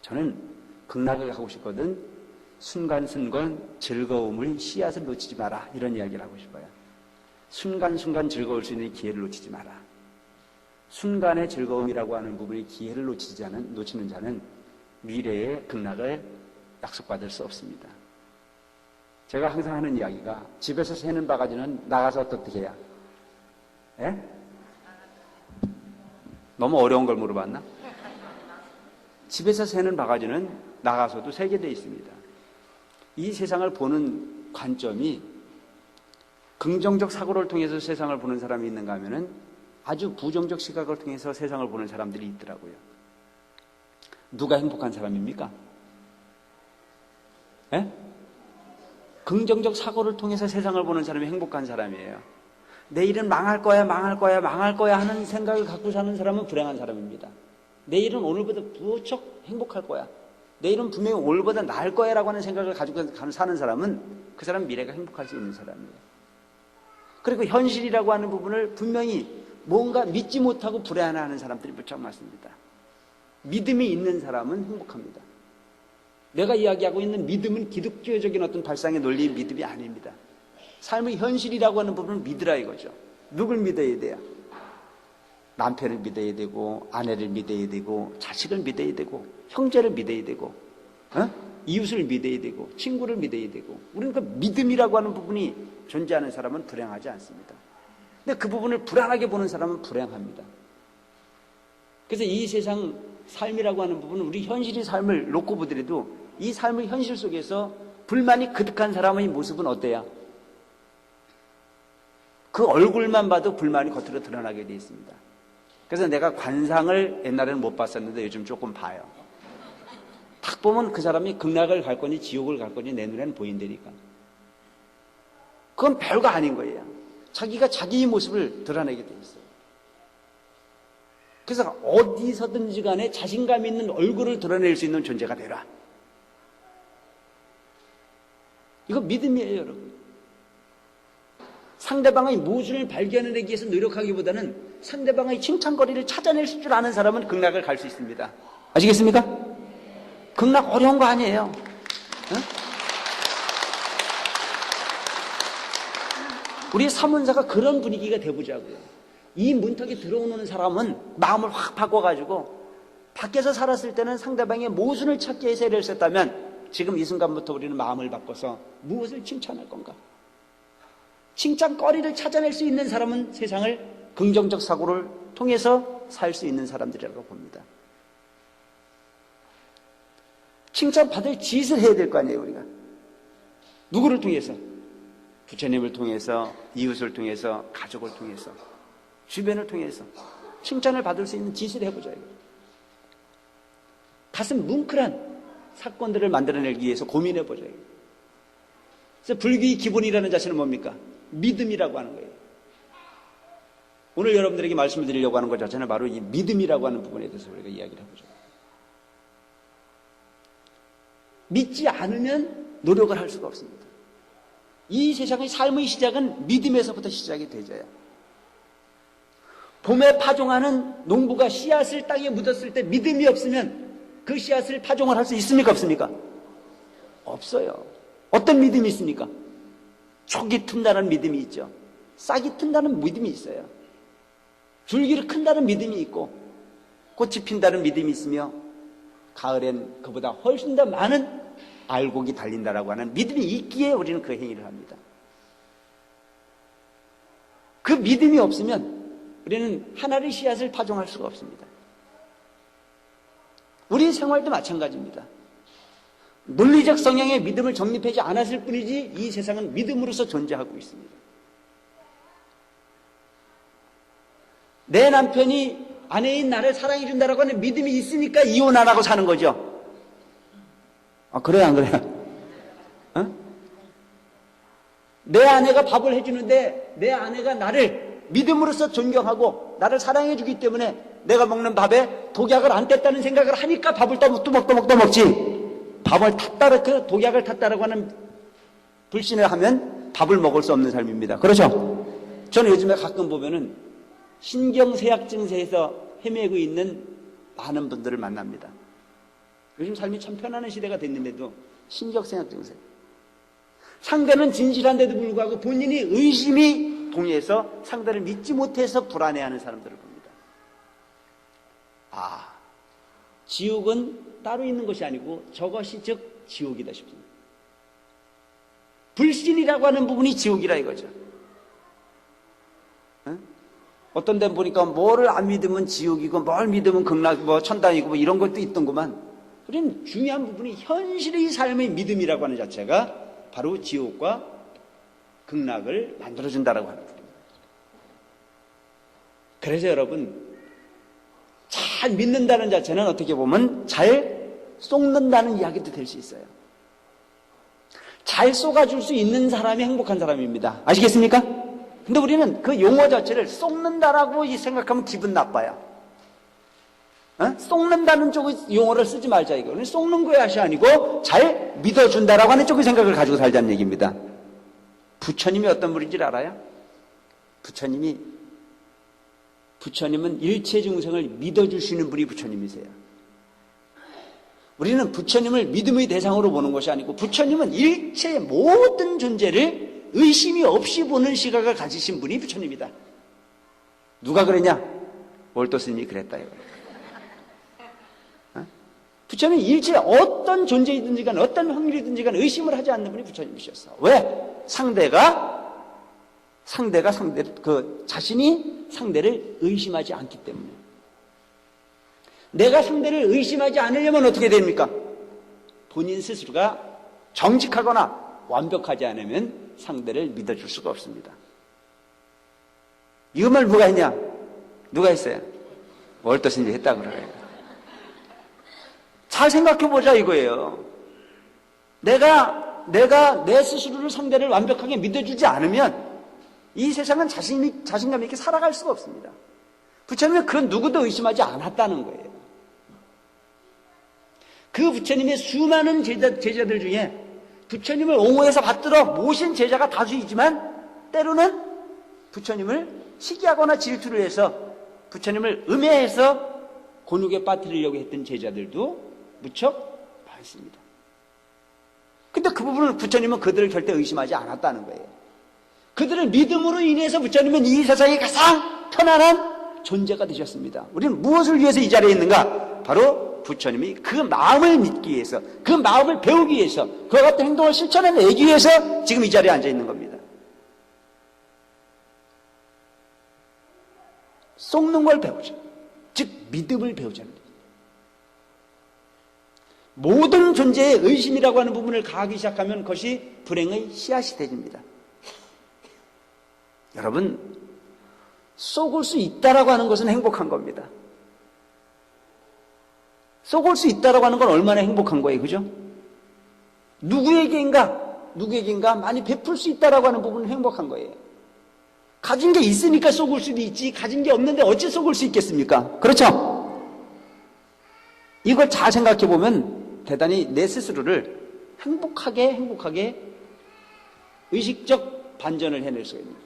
저는 극락을 가고 싶거든 순간순간 즐거움을 씨앗을 놓치지 마라 이런 이야기를 하고 싶어요. 순간순간 즐거울 수 있는 기회를 놓치지 마라. 순간의 즐거움이라고 하는 부분이 기회를 놓치는 자는 미래의 극락을 약속받을 수 없습니다. 제가 항상 하는 이야기가 집에서 새는 바가지는 나가서 어떻게 해야? 예? 너무 어려운 걸 물어봤나? 집에서 새는 바가지는 나가서도 새게 돼 있습니다. 이 세상을 보는 관점이 긍정적 사고를 통해서 세상을 보는 사람이 있는가 하면은 아주 부정적 시각을 통해서 세상을 보는 사람들이 있더라고요. 누가 행복한 사람입니까? 예? 긍정적 사고를 통해서 세상을 보는 사람이 행복한 사람이에요. 내일은 망할 거야 하는 생각을 갖고 사는 사람은 불행한 사람입니다. 내일은 오늘보다 부쩍 행복할 거야. 내일은 분명히 오늘보다 나을 거야 라고 하는 생각을 가지고 사는 사람은 그 사람 미래가 행복할 수 있는 사람이에요. 그리고 현실이라고 하는 부분을 분명히 뭔가 믿지 못하고 불안해하는 사람들이 무척 많습니다. 믿음이 있는 사람은 행복합니다. 내가 이야기하고 있는 믿음은 기독교적인 어떤 발상의 논리의 믿음이 아닙니다. 삶의 현실이라고 하는 부분을 믿으라 이거죠. 누굴 믿어야 돼요? 남편을 믿어야 되고 아내를 믿어야 되고 자식을 믿어야 되고 형제를 믿어야 되고 이웃을 믿어야 되고 친구를 믿어야 되고 우리는 그 믿음이라고 하는 부분이 존재하는 사람은 불행하지 않습니다. 근데 그 부분을 불안하게 보는 사람은 불행합니다. 그래서 이 세상 삶이라고 하는 부분은 우리 현실의 삶을 놓고 보더라도 이 삶의 현실 속에서 불만이 그득한 사람의 모습은 어때요? 그 얼굴만 봐도 불만이 겉으로 드러나게 되어 있습니다. 그래서 내가 관상을 옛날에는 못 봤었는데 요즘 조금 봐요. 딱 보면 그 사람이 극락을 갈 거니 지옥을 갈 거니 내 눈에는 보인다니까. 그건 별거 아닌 거예요. 자기가 자기의 모습을 드러내게 돼 있어요. 그래서 어디서든지 간에 자신감 있는 얼굴을 드러낼 수 있는 존재가 되라. 이거 믿음이에요, 여러분. 상대방의 모순을 발견하기 위해서 노력하기보다는 상대방의 칭찬거리를 찾아낼 줄 아는 사람은 극락을 갈 수 있습니다. 아시겠습니까? 극락 어려운 거 아니에요. 응? 우리 사문사가 그런 분위기가 돼보자고요. 이 문턱에 들어오는 사람은 마음을 확 바꿔가지고 밖에서 살았을 때는 상대방의 모순을 찾기 위해서 애를 썼다면 지금 이 순간부터 우리는 마음을 바꿔서 무엇을 칭찬할 건가? 칭찬거리를 찾아낼 수 있는 사람은 세상을 긍정적 사고를 통해서 살 수 있는 사람들이라고 봅니다. 칭찬받을 짓을 해야 될 거 아니에요, 우리가. 누구를 통해서? 부처님을 통해서, 이웃을 통해서, 가족을 통해서, 주변을 통해서 칭찬을 받을 수 있는 짓을 해보자. 가슴 뭉클한 사건들을 만들어내기 위해서 고민해보자. 그래서 불교의 기본이라는 자체는 뭡니까? 믿음이라고 하는 거예요. 오늘 여러분들에게 말씀을 드리려고 하는 것 자체는 바로 이 믿음이라고 하는 부분에 대해서 우리가 이야기를 해보죠. 믿지 않으면 노력을 할 수가 없습니다. 이 세상의 삶의 시작은 믿음에서부터 시작이 되져요. 봄에 파종하는 농부가 씨앗을 땅에 묻었을 때 믿음이 없으면 그 씨앗을 파종을 할 수 있습니까? 없습니까? 없어요. 어떤 믿음이 있습니까? 촉이 튼다는 믿음이 있죠. 싹이 튼다는 믿음이 있어요. 줄기를 큰다는 믿음이 있고 꽃이 핀다는 믿음이 있으며 가을엔 그보다 훨씬 더 많은 알곡이 달린다라고 하는 믿음이 있기에 우리는 그 행위를 합니다. 그 믿음이 없으면 우리는 하나의 씨앗을 파종할 수가 없습니다. 우리의 생활도 마찬가지입니다. 논리적 성향의 믿음을 정립하지 않았을 뿐이지 이 세상은 믿음으로서 존재하고 있습니다. 내 남편이 아내인 나를 사랑해 준다라고 하는 믿음이 있으니까 이혼 안 하고 사는 거죠. 아, 그래요, 안 그래요? 어? 내 아내가 밥을 해주는데 내 아내가 나를 믿음으로써 존경하고 나를 사랑해 주기 때문에 내가 먹는 밥에 독약을 안 뗐다는 생각을 하니까 밥을 또먹 먹지. 밥을 탔다, 그 독약을 탔다라고 하는 불신을 하면 밥을 먹을 수 없는 삶입니다. 그렇죠? 저는 요즘에 가끔 보면은 신경쇠약 증세에서 헤매고 있는 많은 분들을 만납니다. 요즘 삶이 참 편안한 시대가 됐는데도 신격생약 증세. 상대는 진실한데도 불구하고 본인이 의심이 동해서 상대를 믿지 못해서 불안해하는 사람들을 봅니다. 지옥은 따로 있는 것이 아니고 저것이 즉 지옥이다 싶습니다. 불신이라고 하는 부분이 지옥이라 이거죠. 어떤 데는 보니까 뭐를 안 믿으면 지옥이고 뭘 믿으면 극락, 천당이고 이런 것도 있던구만. 우리는 중요한 부분이 현실의 삶의 믿음이라고 하는 자체가 바로 지옥과 극락을 만들어준다라고 하는 부분입니다. 그래서 여러분, 잘 믿는다는 자체는 어떻게 보면 잘 쏟는다는 이야기도 될 수 있어요. 잘 쏟아줄 수 있는 사람이 행복한 사람입니다. 아시겠습니까? 근데 우리는 그 용어 자체를 쏟는다라고 생각하면 기분 나빠요. 쏟는다는 쪽의 용어를 쓰지 말자 이거. 쏟는 것이 아니고 잘 믿어준다라고 하는 쪽의 생각을 가지고 살자는 얘기입니다. 부처님이 어떤 분인지 알아요? 부처님은 일체 중생을 믿어주시는 분이 부처님이세요. 우리는 부처님을 믿음의 대상으로 보는 것이 아니고 부처님은 일체 모든 존재를 의심이 없이 보는 시각을 가지신 분이 부처님이다. 누가 그랬냐? 월도 스님이 그랬다 이거. 부처님은 일체 어떤 존재이든지 간 어떤 확률이든지 간 의심을 하지 않는 분이 부처님이셨어. 왜? 자신이 상대를 의심하지 않기 때문에. 내가 상대를 의심하지 않으려면 어떻게 됩니까? 본인 스스로가 정직하거나 완벽하지 않으면 상대를 믿어줄 수가 없습니다. 이 말 누가 했냐? 누가 했어요? 월도 스님이 했다고 그래요. 잘 생각해보자 이거예요. 내가 내 스스로를 상대를 완벽하게 믿어주지 않으면 이 세상은 자신감 있게 살아갈 수가 없습니다. 부처님은 그런 누구도 의심하지 않았다는 거예요. 그 부처님의 수많은 제자들 중에 부처님을 옹호해서 받들어 모신 제자가 다수이지만 때로는 부처님을 시기하거나 질투를 해서 부처님을 음해해서 곤욕에 빠뜨리려고 했던 제자들도 무척 많습니다. 근데 그 부분을 부처님은 그들을 절대 의심하지 않았다는 거예요. 그들을 믿음으로 인해서 부처님은 이 세상에 가장 편안한 존재가 되셨습니다. 우리는 무엇을 위해서 이 자리에 있는가? 바로 부처님이 그 마음을 믿기 위해서, 그 마음을 배우기 위해서, 그와 같은 행동을 실천해내기 위해서 지금 이 자리에 앉아 있는 겁니다. 쏟는 걸 배우죠. 즉 믿음을 배우자는 겁니다. 모든 존재의 의심이라고 하는 부분을 가하기 시작하면 그것이 불행의 씨앗이 되집니다. 여러분, 쏟을 수 있다라고 하는 것은 행복한 겁니다. 쏟을 수 있다라고 하는 건 얼마나 행복한 거예요, 그죠? 누구에게인가 많이 베풀 수 있다라고 하는 부분은 행복한 거예요. 가진 게 있으니까 쏟을 수도 있지, 가진 게 없는데 어찌 쏟을 수 있겠습니까? 그렇죠? 이걸 잘 생각해 보면 대단히 내 스스로를 행복하게 의식적 반전을 해낼 수가 있는 거예요.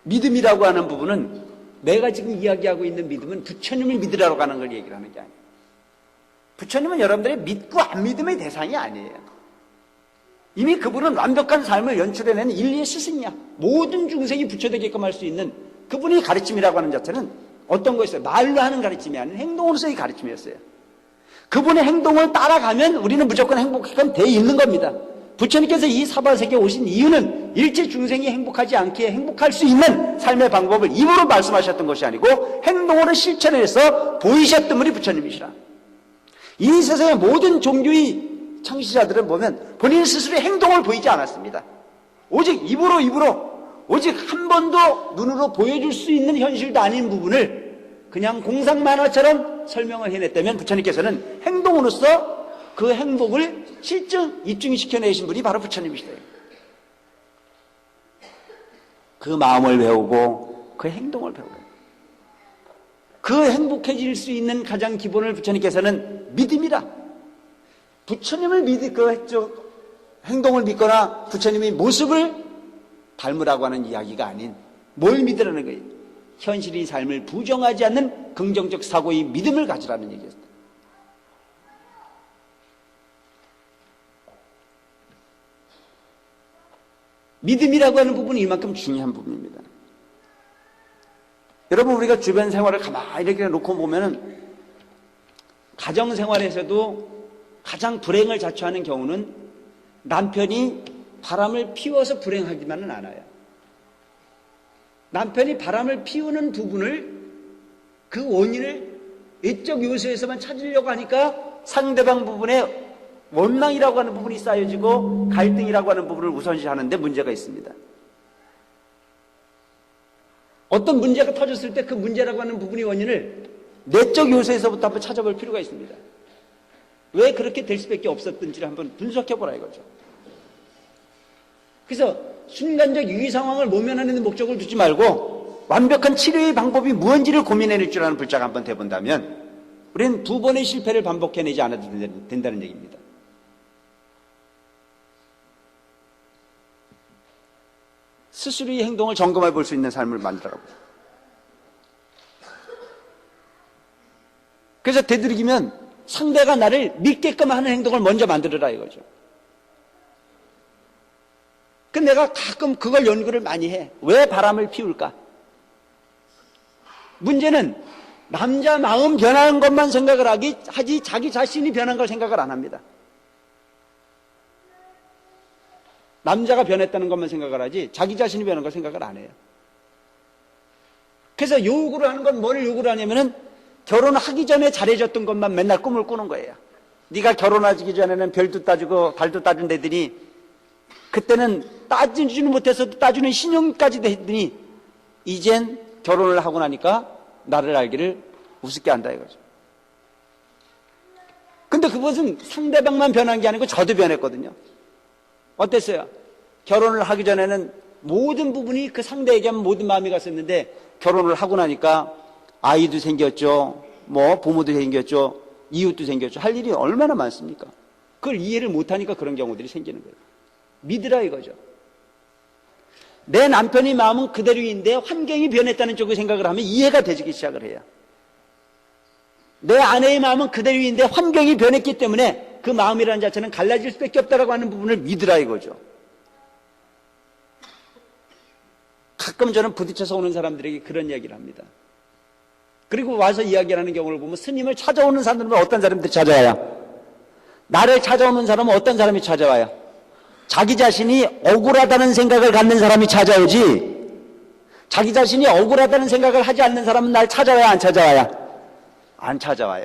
믿음이라고 하는 부분은 내가 지금 이야기하고 있는 믿음은 부처님을 믿으라고 하는 걸 얘기를 하는 게 아니에요. 부처님은 여러분들의 믿고 안 믿음의 대상이 아니에요. 이미 그분은 완벽한 삶을 연출해내는 인류의 스승이야. 모든 중생이 부처되게끔 할 수 있는 그분의 가르침이라고 하는 자체는 어떤 거였어요? 말로 하는 가르침이 아닌 행동으로서의 가르침이었어요. 그분의 행동을 따라가면 우리는 무조건 행복하게 돼 있는 겁니다. 부처님께서 이 사바세계에 오신 이유는 일체 중생이 행복하지 않게 행복할 수 있는 삶의 방법을 입으로 말씀하셨던 것이 아니고 행동으로 실천해서 보이셨던 분이 부처님이시라. 이 세상의 모든 종교의 창시자들은 보면 본인 스스로의 행동을 보이지 않았습니다. 오직 입으로 오직 한 번도 눈으로 보여줄 수 있는 현실도 아닌 부분을 그냥 공상만화처럼 설명을 해냈다면 부처님께서는 행동으로서 그 행복을 입증시켜내신 분이 바로 부처님이시다. 그 마음을 배우고 그 행동을 배우고 그 행복해질 수 있는 가장 기본을 부처님께서는 믿음이라. 부처님을 행동을 믿거나 부처님의 모습을 닮으라고 하는 이야기가 아닌 뭘 믿으라는 거예요? 현실의 삶을 부정하지 않는 긍정적 사고의 믿음을 가지라는 얘기였습니다. 믿음이라고 하는 부분이 이만큼 중요한 부분입니다. 여러분, 우리가 주변 생활을 가만히 이렇게 놓고 보면은 가정생활에서도 가장 불행을 자초하는 경우는 남편이 바람을 피워서 불행하지만은 않아요. 남편이 바람을 피우는 부분을, 그 원인을 외적 요소에서만 찾으려고 하니까 상대방 부분에 원망이라고 하는 부분이 쌓여지고 갈등이라고 하는 부분을 우선시하는데 문제가 있습니다. 어떤 문제가 터졌을 때 그 문제라고 하는 부분의 원인을 내적 요소에서부터 한번 찾아볼 필요가 있습니다. 왜 그렇게 될 수밖에 없었던지를 한번 분석해보라 이거죠. 그래서 순간적 위기 상황을 모면하는 목적을 두지 말고 완벽한 치료의 방법이 무엇인지를 고민해낼 줄 아는 불자가 한번 돼본다면 우리는 두 번의 실패를 반복해내지 않아도 된다는 얘기입니다. 스스로의 행동을 점검해 볼 수 있는 삶을 만들라고. 그래서 되도록이면 상대가 나를 믿게끔 하는 행동을 먼저 만들어라 이거죠. 근데 내가 가끔 그걸 연구를 많이 해. 왜 바람을 피울까? 문제는 남자 마음 변하는 것만 생각을 하지 자기 자신이 변한 걸 생각을 안 합니다. 남자가 변했다는 것만 생각을 하지 자기 자신이 변한 걸 생각을 안 해요. 그래서 요구를 하는 건 뭘 요구를 하냐면은 결혼하기 전에 잘해줬던 것만 맨날 꿈을 꾸는 거예요. 네가 결혼하기 전에는 별도 따주고 달도 따준다더니 그때는 따지지는 못해서도 따주는 신용까지 했더니 이젠 결혼을 하고 나니까 나를 알기를 우습게 한다 이거죠. 근데 그것은 상대방만 변한 게 아니고 저도 변했거든요. 어땠어요? 결혼을 하기 전에는 모든 부분이 그 상대에게 모든 마음이 갔었는데 결혼을 하고 나니까 아이도 생겼죠. 뭐 부모도 생겼죠. 이웃도 생겼죠. 할 일이 얼마나 많습니까? 그걸 이해를 못하니까 그런 경우들이 생기는 거예요. 믿으라 이거죠. 내 남편의 마음은 그대로인데 환경이 변했다는 쪽을 생각을 하면 이해가 되기 시작을 해요. 내 아내의 마음은 그대로인데 환경이 변했기 때문에 그 마음이라는 자체는 갈라질 수밖에 없다라고 하는 부분을 믿으라 이거죠. 가끔 저는 부딪혀서 오는 사람들에게 그런 이야기를 합니다. 그리고 와서 이야기하는 경우를 보면 스님을 찾아오는 사람들은 어떤 사람들이 찾아와요? 나를 찾아오는 사람은 어떤 사람이 찾아와요? 자기 자신이 억울하다는 생각을 갖는 사람이 찾아오지 자기 자신이 억울하다는 생각을 하지 않는 사람은 날 찾아와요? 안 찾아와요? 안 찾아와요.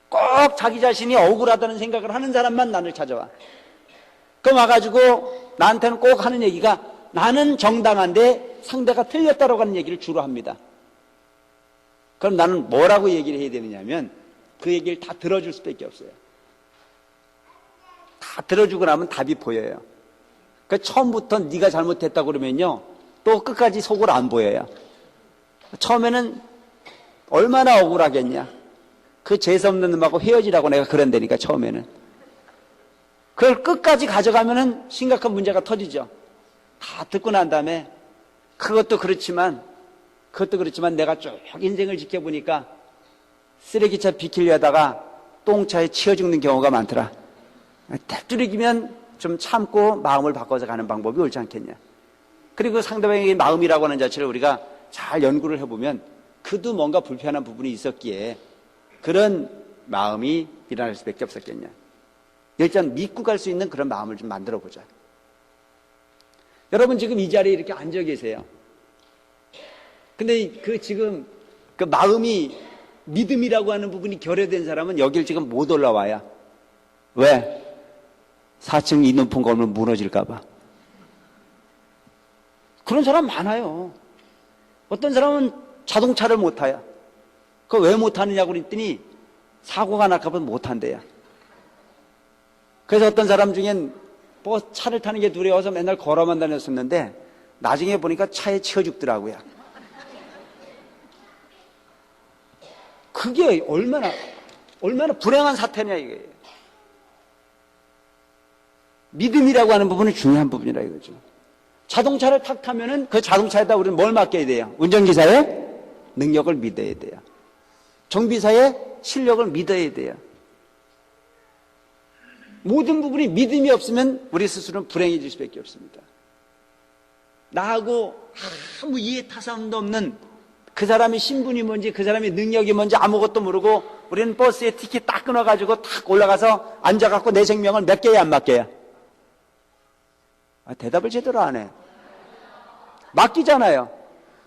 꼭 자기 자신이 억울하다는 생각을 하는 사람만 나를 찾아와. 그럼 와가지고 나한테는 꼭 하는 얘기가 나는 정당한데 상대가 틀렸다고 하는 얘기를 주로 합니다. 그럼 나는 뭐라고 얘기를 해야 되느냐면 그 얘기를 다 들어줄 수밖에 없어요. 다 들어주고 나면 답이 보여요. 그러니까 처음부터 네가 잘못했다고 그러면요 또 끝까지 속을 안 보여요. 처음에는 얼마나 억울하겠냐. 그 재수없는 놈하고 헤어지라고 내가 그런다니까 처음에는. 그걸 끝까지 가져가면은 심각한 문제가 터지죠. 다 듣고 난 다음에 그것도 그렇지만 내가 쭉 인생을 지켜보니까 쓰레기차 비키려다가 똥차에 치여 죽는 경우가 많더라. 떼뚫리기면 좀 참고 마음을 바꿔서 가는 방법이 옳지 않겠냐. 그리고 상대방의 마음이라고 하는 자체를 우리가 잘 연구를 해보면 그도 뭔가 불편한 부분이 있었기에 그런 마음이 일어날 수밖에 없었겠냐. 일단 믿고 갈 수 있는 그런 마음을 좀 만들어 보자. 여러분 지금 이 자리에 이렇게 앉아 계세요. 근데 지금 그 마음이 믿음이라고 하는 부분이 결여된 사람은 여길 지금 못 올라와요. 왜? 4층 이 높은 건물 무너질까봐. 그런 사람 많아요. 어떤 사람은 자동차를 못 타요. 그거 왜 못 타느냐고 그랬더니 사고가 날까봐 못 탄대요. 그래서 어떤 사람 중엔 뭐 차를 타는 게 두려워서 맨날 걸어만 다녔었는데 나중에 보니까 차에 치여 죽더라고요. 그게 얼마나 불행한 사태냐 이거예요. 믿음이라고 하는 부분은 중요한 부분이라 이거죠. 자동차를 탁 타면은 그 자동차에다 우리는 뭘 맡겨야 돼요? 운전기사의 능력을 믿어야 돼요. 정비사의 실력을 믿어야 돼요. 모든 부분이 믿음이 없으면 우리 스스로는 불행해질 수밖에 없습니다. 나하고 아무 이해 타산도 없는 그 사람의 신분이 뭔지, 그 사람의 능력이 뭔지 아무것도 모르고 우리는 버스에 티켓 딱 끊어가지고 탁 올라가서 앉아갖고 내 생명을 맡겨야 안 맡겨야? 대답을 제대로 안 해. 맡기잖아요.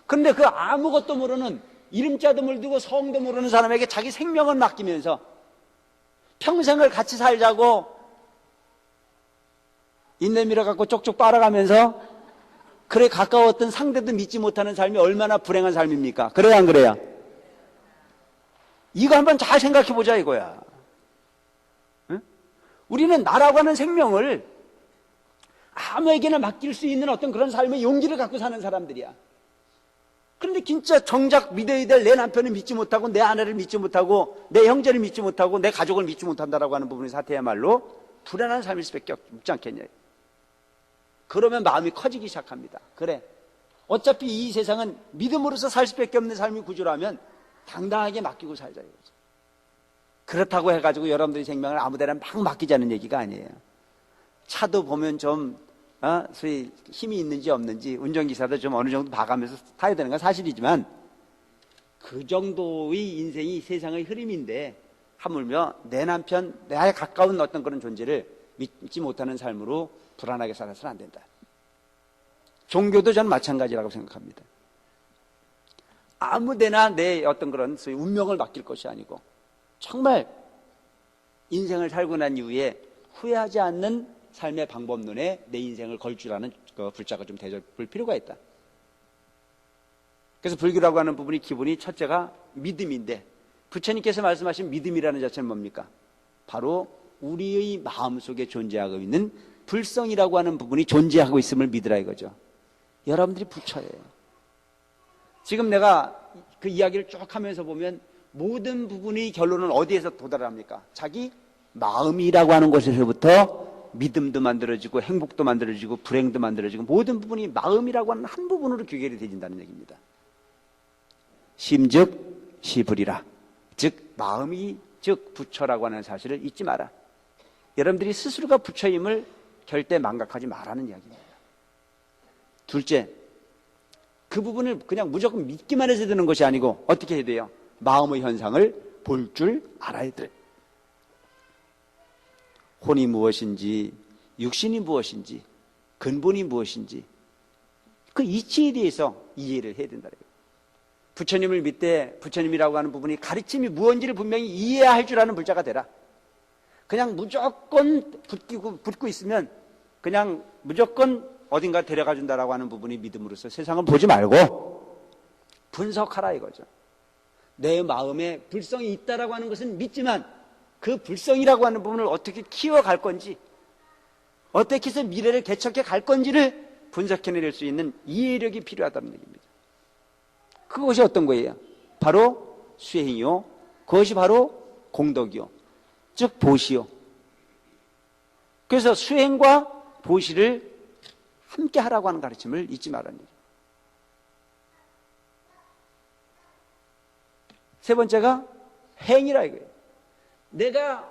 그런데 그 아무것도 모르는, 이름자도 모르고 성도 모르는 사람에게 자기 생명을 맡기면서 평생을 같이 살자고 인내밀어 갖고 쪽쪽 빨아가면서 그래 가까웠던 상대도 믿지 못하는 삶이 얼마나 불행한 삶입니까? 그래요, 안 그래요? 이거 한번 잘 생각해 보자 이거야. 응? 우리는 나라고 하는 생명을 아무에게나 맡길 수 있는 어떤 그런 삶의 용기를 갖고 사는 사람들이야. 그런데 진짜 정작 믿어야 될 내 남편을 믿지 못하고, 내 아내를 믿지 못하고, 내 형제를 믿지 못하고, 내 가족을 믿지 못한다라고 하는 부분의 사태야말로 불안한 삶일 수밖에 없지 않겠냐. 그러면 마음이 커지기 시작합니다. 그래, 어차피 이 세상은 믿음으로서 살 수밖에 없는 삶의 구조라면 당당하게 맡기고 살자 이거죠. 그렇다고 해가지고 여러분들의 생명을 아무데나 막 맡기자는 얘기가 아니에요. 차도 보면 좀 소위 힘이 있는지 없는지, 운전기사도 좀 어느 정도 봐가면서 타야 되는 건 사실이지만, 그 정도의 인생이 세상의 흐름인데 하물며 내 남편, 나에 가까운 어떤 그런 존재를 믿지 못하는 삶으로 불안하게 살아서는 안 된다. 종교도 저는 마찬가지라고 생각합니다. 아무데나 내 어떤 그런 소위 운명을 맡길 것이 아니고, 정말 인생을 살고 난 이후에 후회하지 않는 삶의 방법론에 내 인생을 걸 줄 아는 그 불자가 좀 대접할 필요가 있다. 그래서 불교라고 하는 부분이 기본이 첫째가 믿음인데, 부처님께서 말씀하신 믿음이라는 자체는 뭡니까? 바로 우리의 마음속에 존재하고 있는 불성이라고 하는 부분이 존재하고 있음을 믿으라 이거죠. 여러분들이 부처예요. 지금 내가 그 이야기를 쭉 하면서 보면 모든 부분의 결론은 어디에서 도달합니까? 자기 마음이라고 하는 곳에서부터 믿음도 만들어지고 행복도 만들어지고 불행도 만들어지고 모든 부분이 마음이라고 하는 한 부분으로 귀결이 되진다는 얘기입니다. 심즉 시불이라. 즉 마음이 즉 부처라고 하는 사실을 잊지 마라. 여러분들이 스스로가 부처임을 절대 망각하지 말라는 이야기입니다. 둘째, 그 부분을 그냥 무조건 믿기만 해서 되는 것이 아니고 어떻게 해야 돼요? 마음의 현상을 볼 줄 알아야 돼. 혼이 무엇인지, 육신이 무엇인지, 근본이 무엇인지 그 이치에 대해서 이해를 해야 된다. 부처님을 믿되 부처님이라고 하는 부분이 가르침이 무엇인지를 분명히 이해해야 할 줄 아는 불자가 되라. 그냥 무조건 붙고 있으면 그냥 무조건 어딘가 데려가 준다라고 하는 부분이 믿음으로서 세상을 보지 말고 분석하라 이거죠. 내 마음에 불성이 있다라고 하는 것은 믿지만 그 불성이라고 하는 부분을 어떻게 키워갈 건지, 어떻게 해서 미래를 개척해 갈 건지를 분석해낼 수 있는 이해력이 필요하다는 얘기입니다. 그것이 어떤 거예요? 바로 수행이요. 그것이 바로 공덕이요. 즉 보시요. 그래서 수행과 보시를 함께 하라고 하는 가르침을 잊지 말라는 얘기예요. 세 번째가 행이라 이거예요. 내가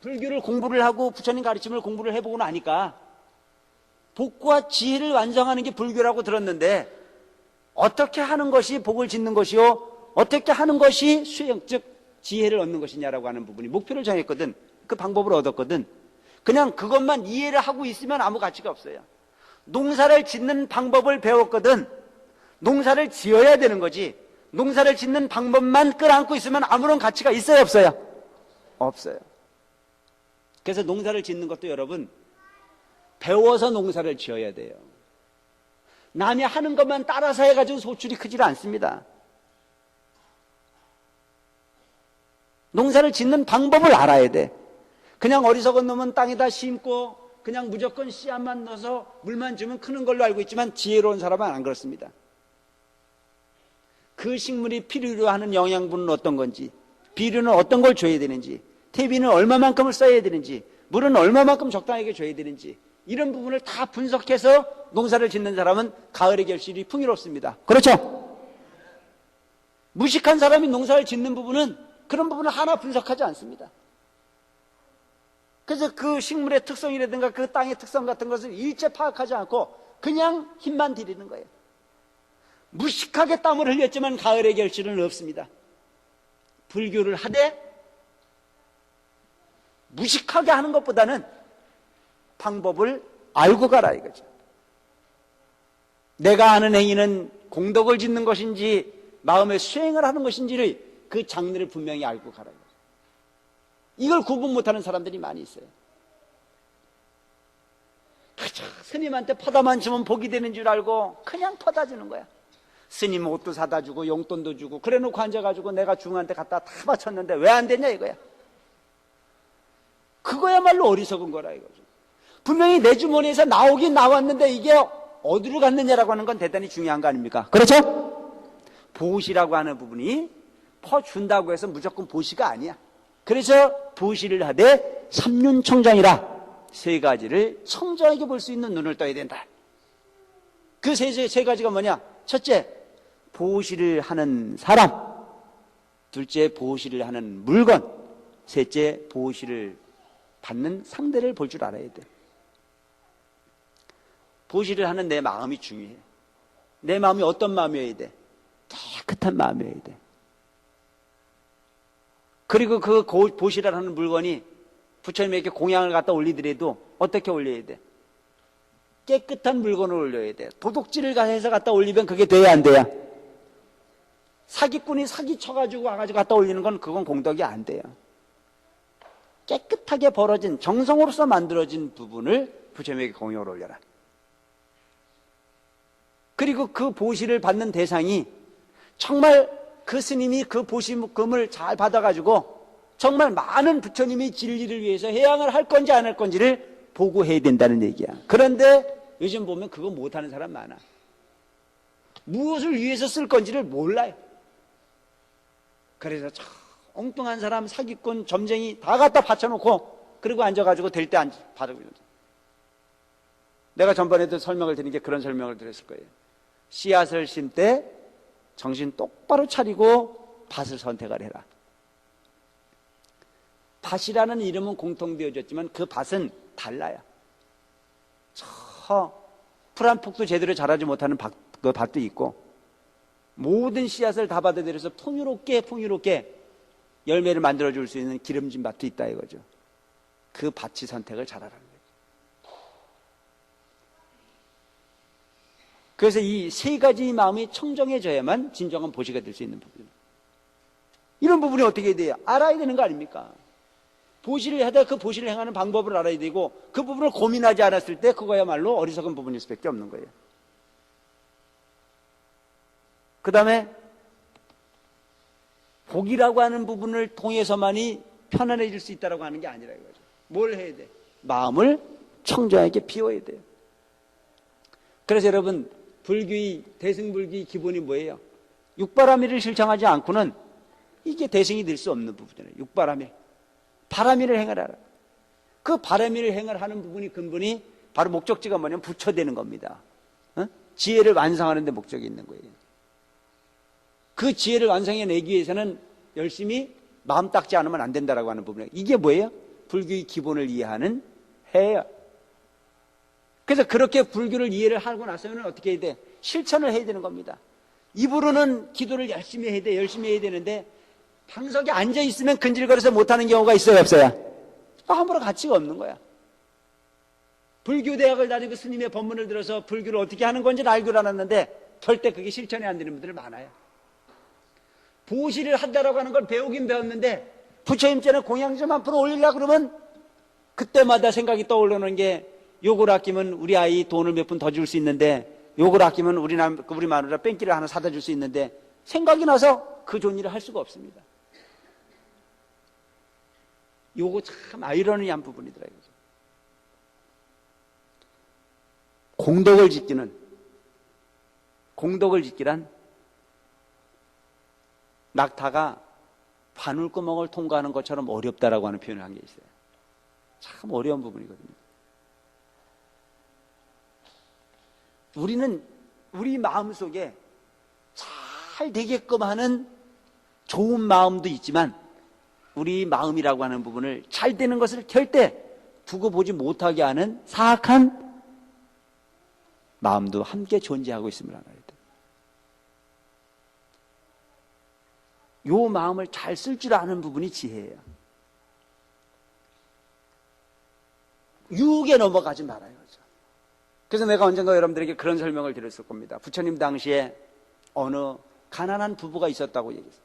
불교를 공부를 하고 부처님 가르침을 공부를 해보고 나니까 복과 지혜를 완성하는 게 불교라고 들었는데, 어떻게 하는 것이 복을 짓는 것이요, 어떻게 하는 것이 수행, 즉 지혜를 얻는 것이냐라고 하는 부분이 목표를 정했거든. 그 방법을 얻었거든. 그냥 그것만 이해를 하고 있으면 아무 가치가 없어요. 농사를 짓는 방법을 배웠거든. 농사를 지어야 되는 거지. 농사를 짓는 방법만 끌어안고 있으면 아무런 가치가 있어요, 없어요? 없어요. 그래서 농사를 짓는 것도 여러분 배워서 농사를 지어야 돼요. 남이 하는 것만 따라서 해가지고 소출이 크지를 않습니다. 농사를 짓는 방법을 알아야 돼. 그냥 어리석은 놈은 땅에다 심고 그냥 무조건 씨앗만 넣어서 물만 주면 크는 걸로 알고 있지만, 지혜로운 사람은 안 그렇습니다. 그 식물이 필요로 하는 영양분은 어떤 건지, 비료는 어떤 걸 줘야 되는지, 퇴비는 얼마만큼을 써야 되는지, 물은 얼마만큼 적당하게 줘야 되는지, 이런 부분을 다 분석해서 농사를 짓는 사람은 가을의 결실이 풍요롭습니다. 그렇죠? 무식한 사람이 농사를 짓는 부분은 그런 부분을 하나 분석하지 않습니다. 그래서 그 식물의 특성이라든가 그 땅의 특성 같은 것을 일체 파악하지 않고 그냥 힘만 들이는 거예요. 무식하게 땀을 흘렸지만 가을의 결실은 없습니다. 불교를 하되 무식하게 하는 것보다는 방법을 알고 가라 이거죠. 내가 하는 행위는 공덕을 짓는 것인지 마음의 수행을 하는 것인지를 그 장르를 분명히 알고 가라 이거죠. 이걸 구분 못하는 사람들이 많이 있어요. 그저 스님한테 퍼다만 주면 복이 되는 줄 알고 그냥 퍼다 주는 거야. 스님 옷도 사다 주고 용돈도 주고 그래 놓고 앉아가지고 내가 중한테 갖다 다 바쳤는데 왜 안 되냐 이거야. 그거야말로 어리석은 거라 이거죠. 분명히 내 주머니에서 나오긴 나왔는데 이게 어디로 갔느냐라고 하는 건 대단히 중요한 거 아닙니까? 그렇죠? 보시라고 하는 부분이 퍼준다고 해서 무조건 보시가 아니야. 그래서 보시를 하되 삼륜청정이라 세 가지를 청정하게 볼 수 있는 눈을 떠야 된다. 그 세 가지가 뭐냐? 첫째, 보시를 하는 사람. 둘째, 보시를 하는 물건. 셋째, 보시를 받는 상대를 볼 줄 알아야 돼. 보시를 하는 내 마음이 중요해. 내 마음이 어떤 마음이어야 돼? 깨끗한 마음이어야 돼. 그리고 그 보시를 하는 물건이 부처님에게 공양을 갖다 올리더라도 어떻게 올려야 돼? 깨끗한 물건을 올려야 돼. 도둑질을 해서 갖다 올리면 그게 돼야 안 돼야? 사기꾼이 사기 쳐가지고 와가지고 갖다 올리는 건 그건 공덕이 안 돼요. 깨끗하게 벌어진 정성으로서 만들어진 부분을 부처님에게 공양을 올려라. 그리고 그 보시를 받는 대상이 정말 그 스님이 그 보시금을 잘 받아가지고 정말 많은 부처님의 진리를 위해서 해양을 할 건지 안 할 건지를 보고 해야 된다는 얘기야. 그런데 요즘 보면 그거 못하는 사람 많아. 무엇을 위해서 쓸 건지를 몰라요. 그래서 참 엉뚱한 사람, 사기꾼, 점쟁이 다 갖다 바쳐놓고 그리고 앉아가지고 될 때 받아보는 거죠. 내가 전번에도 설명을 드린 게 그런 설명을 드렸을 거예요. 씨앗을 심 때 정신 똑바로 차리고 밭을 선택을 해라. 밭이라는 이름은 공통되어졌지만 그 밭은 달라요. 풀 한 폭도 제대로 자라지 못하는 그 밭도 있고 모든 씨앗을 다 받아들여서 풍요롭게 열매를 만들어줄 수 있는 기름진 밭도 있다 이거죠. 그 밭이 선택을 잘하라는 거예요. 그래서 이 세 가지 마음이 청정해져야만 진정한 보시가 될 수 있는 부분입니다. 이런 부분이 어떻게 돼요? 알아야 되는 거 아닙니까? 보시를 하다 그 보시를 행하는 방법을 알아야 되고 그 부분을 고민하지 않았을 때 그거야말로 어리석은 부분일 수밖에 없는 거예요. 그 다음에 복이라고 하는 부분을 통해서만이 편안해질 수 있다고 하는 게 아니라 이거죠. 뭘 해야 돼? 마음을 청정하게 비워야 돼요. 그래서 여러분 불교의 대승불교의 기본이 뭐예요? 육바라밀을 실천하지 않고는 이게 대승이 될 수 없는 부분이에요. 육바라밀. 바라밀을 행하라. 그 바라밀을 행하는 부분이 근본이 바로 목적지가 뭐냐면 부처되는 겁니다. 지혜를 완성하는 데 목적이 있는 거예요. 그 지혜를 완성해내기 위해서는 열심히 마음 닦지 않으면 안 된다라고 하는 부분이에요. 이게 뭐예요? 불교의 기본을 이해하는 해예요. 그래서 그렇게 불교를 이해를 하고 나서는 어떻게 해야 돼? 실천을 해야 되는 겁니다. 입으로는 기도를 열심히 해야 돼, 열심히 해야 되는데 방석에 앉아있으면 근질거려서 못하는 경우가 있어요, 없어요? 아무런 가치가 없는 거야. 불교대학을 다니고 스님의 법문을 들어서 불교를 어떻게 하는 건지를 알고 알았는데 절대 그게 실천이 안 되는 분들이 많아요. 보시를 한다라고 하는 걸 배우긴 배웠는데 부처님께는 공양 좀 앞으로 올리려고 그러면 그때마다 생각이 떠오르는 게 요걸 아끼면 우리 아이 돈을 몇 푼 더 줄 수 있는데 요걸 아끼면 우리 마누라 뺑기를 하나 사다 줄 수 있는데 생각이 나서 그 좋은 일을 할 수가 없습니다. 요거 참 아이러니한 부분이더라 이거죠. 공덕을 짓기란 낙타가 바늘구멍을 통과하는 것처럼 어렵다라고 하는 표현을 한 게 있어요. 참 어려운 부분이거든요. 우리는 우리 마음속에 잘 되게끔 하는 좋은 마음도 있지만 우리 마음이라고 하는 부분을 잘 되는 것을 절대 두고 보지 못하게 하는 사악한 마음도 함께 존재하고 있음을 알아야 돼요. 요 마음을 잘 쓸 줄 아는 부분이 지혜예요. 유혹에 넘어가지 말아요. 그래서 내가 언젠가 여러분들에게 그런 설명을 드렸을 겁니다. 부처님 당시에 어느 가난한 부부가 있었다고 얘기했어요.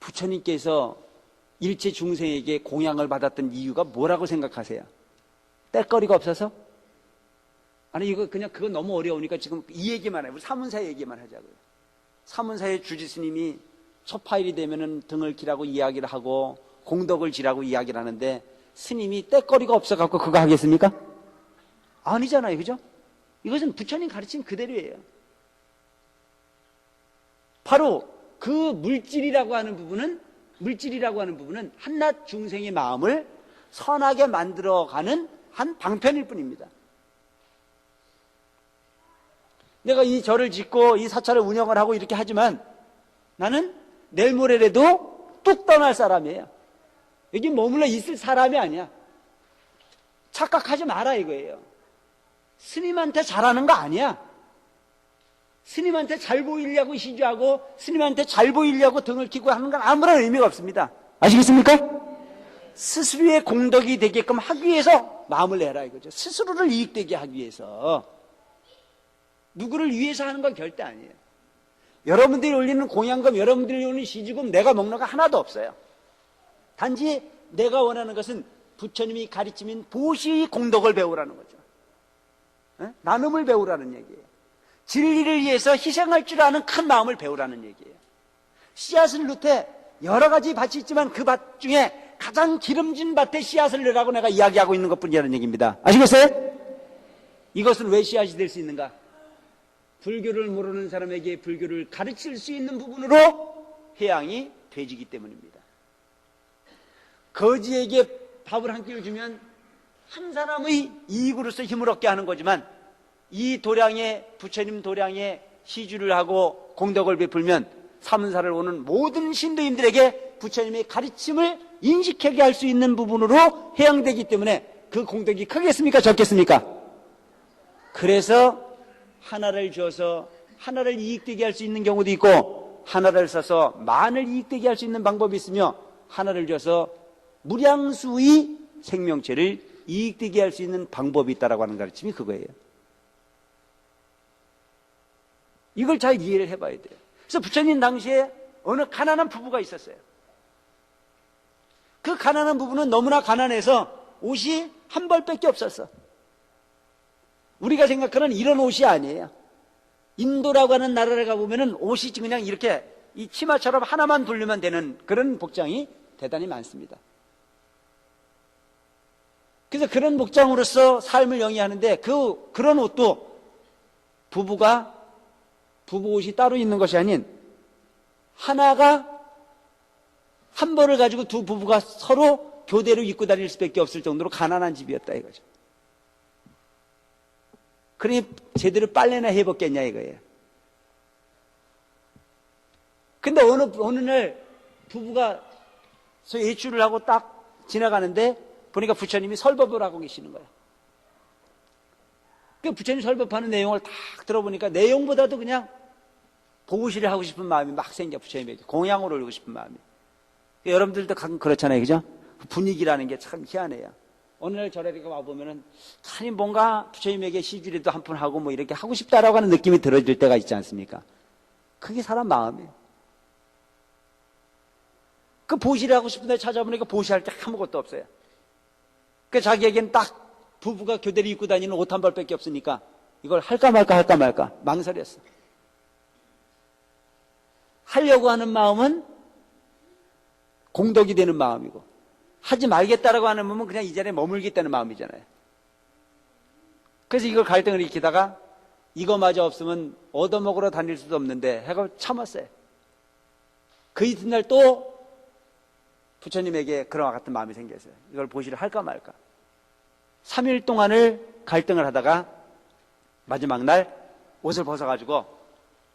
부처님께서 일체 중생에게 공양을 받았던 이유가 뭐라고 생각하세요? 떼거리가 없어서? 아니 이거 그냥 그거 너무 어려우니까 지금 이 얘기만 해요. 우리 사문사 얘기만 하자고요. 사문사의 주지스님이 초파일이 되면은 등을 기라고 이야기를 하고 공덕을 지라고 이야기를 하는데 스님이 떼거리가 없어갖고 그거 하겠습니까? 아니잖아요. 그죠? 이것은 부처님 가르침 그대로예요. 바로 그 물질이라고 하는 부분은 한낱 중생의 마음을 선하게 만들어가는 한 방편일 뿐입니다. 내가 이 절을 짓고 이 사찰을 운영을 하고 이렇게 하지만 나는 내일 모레라도 뚝 떠날 사람이에요. 여기 머물러 있을 사람이 아니야. 착각하지 마라 이거예요. 스님한테 잘하는 거 아니야. 스님한테 잘 보이려고 시주하고 스님한테 잘 보이려고 등을 키고 하는 건 아무런 의미가 없습니다. 아시겠습니까? 스스로의 공덕이 되게끔 하기 위해서 마음을 내라 이거죠. 스스로를 이익되게 하기 위해서. 누구를 위해서 하는 건 절대 아니에요. 여러분들이 올리는 공양금, 여러분들이 올리는 시주금 내가 먹는 거 하나도 없어요. 단지 내가 원하는 것은 부처님이 가르치신 보시의 공덕을 배우라는 거죠. 나눔을 배우라는 얘기예요. 진리를 위해서 희생할 줄 아는 큰 마음을 배우라는 얘기예요. 씨앗을 넣되 여러 가지 밭이 있지만 그 밭 중에 가장 기름진 밭에 씨앗을 넣으라고 내가 이야기하고 있는 것뿐이라는 얘기입니다. 아시겠어요? 이것은 왜 씨앗이 될 수 있는가? 불교를 모르는 사람에게 불교를 가르칠 수 있는 부분으로 해양이 돼지기 때문입니다. 거지에게 밥을 한 끼를 주면 한 사람의 이익으로서 힘을 얻게 하는 거지만 이 도량에 부처님 도량에 시주를 하고 공덕을 베풀면 사문사를 오는 모든 신도님들에게 부처님의 가르침을 인식하게 할 수 있는 부분으로 해양되기 때문에 그 공덕이 크겠습니까? 적겠습니까? 그래서 하나를 줘서 하나를 이익되게 할 수 있는 경우도 있고 하나를 써서 만을 이익되게 할 수 있는 방법이 있으며 하나를 줘서 무량수의 생명체를 이익되게 할 수 있는 방법이 있다라고 하는 가르침이 그거예요. 이걸 잘 이해를 해봐야 돼요. 그래서 부처님 당시에 어느 가난한 부부가 있었어요. 그 가난한 부부는 너무나 가난해서 옷이 한 벌밖에 없었어. 우리가 생각하는 이런 옷이 아니에요. 인도라고 하는 나라를 가보면은 옷이 그냥 이렇게 이 치마처럼 하나만 돌리면 되는 그런 복장이 대단히 많습니다. 그래서 그런 복장으로서 삶을 영위하는데 그런 옷도 부부 옷이 따로 있는 것이 아닌 하나가 한 벌을 가지고 두 부부가 서로 교대로 입고 다닐 수밖에 없을 정도로 가난한 집이었다 이거죠. 그러니 제대로 빨래나 해봤겠냐 이거예요. 근데 어느 날 부부가 외출을 하고 딱 지나가는데 보니까 부처님이 설법을 하고 계시는 거예요. 그 부처님 설법하는 내용을 딱 들어보니까 내용보다도 그냥 보고시를 하고 싶은 마음이 막 생겨. 부처님에게 공양을 올리고 싶은 마음이. 여러분들도 가끔 그렇잖아요, 그죠? 분위기라는 게 참 희한해요. 어느 날 절에 이렇게 와보면은 참 뭔가 부처님에게 시주리도 한 푼 하고 뭐 이렇게 하고 싶다라고 하는 느낌이 들어질 때가 있지 않습니까? 그게 사람 마음이에요. 그 보시를 하고 싶은데 찾아보니까 보시할 때 아무것도 없어요. 그 자기에겐 딱 부부가 교대를 입고 다니는 옷 한 벌밖에 없으니까 이걸 할까 말까 망설였어. 하려고 하는 마음은 공덕이 되는 마음이고 하지 말겠다라고 하는 마음은 그냥 이 자리에 머물겠다는 마음이잖아요. 그래서 이걸 갈등을 일으키다가 이거마저 없으면 얻어먹으러 다닐 수도 없는데 해가 참았어요. 그 이튿날 또 부처님에게 그와 같은 마음이 생겼어요. 이걸 보시를 할까 말까. 3일 동안을 갈등을 하다가 마지막 날 옷을 벗어가지고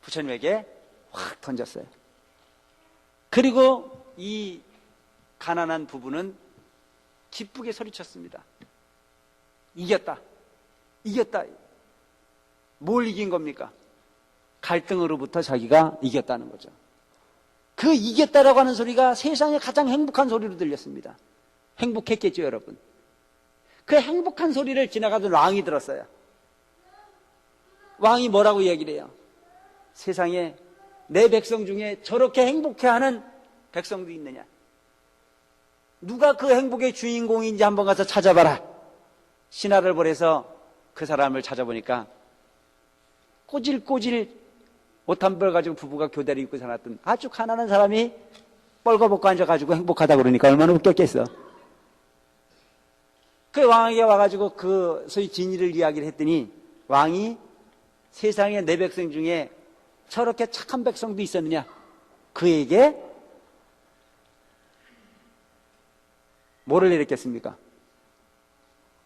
부처님에게 확 던졌어요. 그리고 이 가난한 부부는 기쁘게 소리쳤습니다. 이겼다. 이겼다. 뭘 이긴 겁니까? 갈등으로부터 자기가 이겼다는 거죠. 그 이겼다라고 하는 소리가 세상에 가장 행복한 소리로 들렸습니다. 행복했겠죠, 여러분. 그 행복한 소리를 지나가던 왕이 들었어요. 왕이 뭐라고 이야기를 해요? 세상에 내 백성 중에 저렇게 행복해하는 백성도 있느냐? 누가 그 행복의 주인공인지 한번 가서 찾아봐라. 신하를 보내서 그 사람을 찾아보니까 꼬질꼬질 옷 한 벌 가지고 부부가 교대를 입고 살았던 아주 가난한 사람이 뻘거벗고 앉아가지고 행복하다 그러니까 얼마나 웃겼겠어. 그 왕에게 와가지고 그 소위 진리를 이야기를 했더니 왕이 세상에 내 백성 중에 저렇게 착한 백성도 있었느냐? 그에게 뭐를 내렸겠습니까?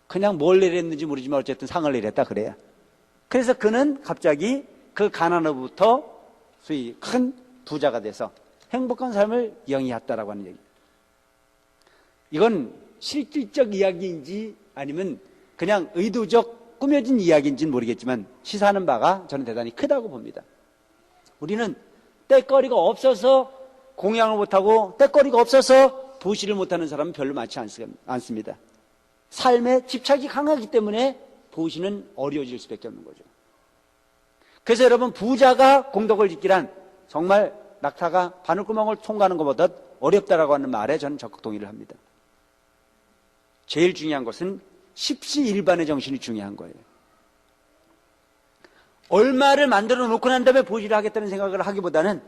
그냥 뭘 내렸는지 모르지만 어쨌든 상을 내렸다 그래요. 그래서 그는 갑자기 그 가난으로부터 소위 큰 부자가 돼서 행복한 삶을 영위했다라고 하는 얘기. 이건 실질적 이야기인지 아니면 그냥 의도적 꾸며진 이야기인지는 모르겠지만 시사하는 바가 저는 대단히 크다고 봅니다. 우리는 때거리가 없어서 공양을 못하고 때거리가 없어서 부실을 못하는 사람은 별로 많지 않습니다. 삶에 집착이 강하기 때문에 부실은 어려워질 수밖에 없는 거죠. 그래서 여러분, 부자가 공덕을 짓기란 정말 낙타가 바늘구멍을 통과하는 것보다 어렵다라고 하는 말에 저는 적극 동의를 합니다. 제일 중요한 것은 십시일반의 정신이 중요한 거예요. 얼마를 만들어 놓고 난 다음에 부실을 하겠다는 생각을 하기보다는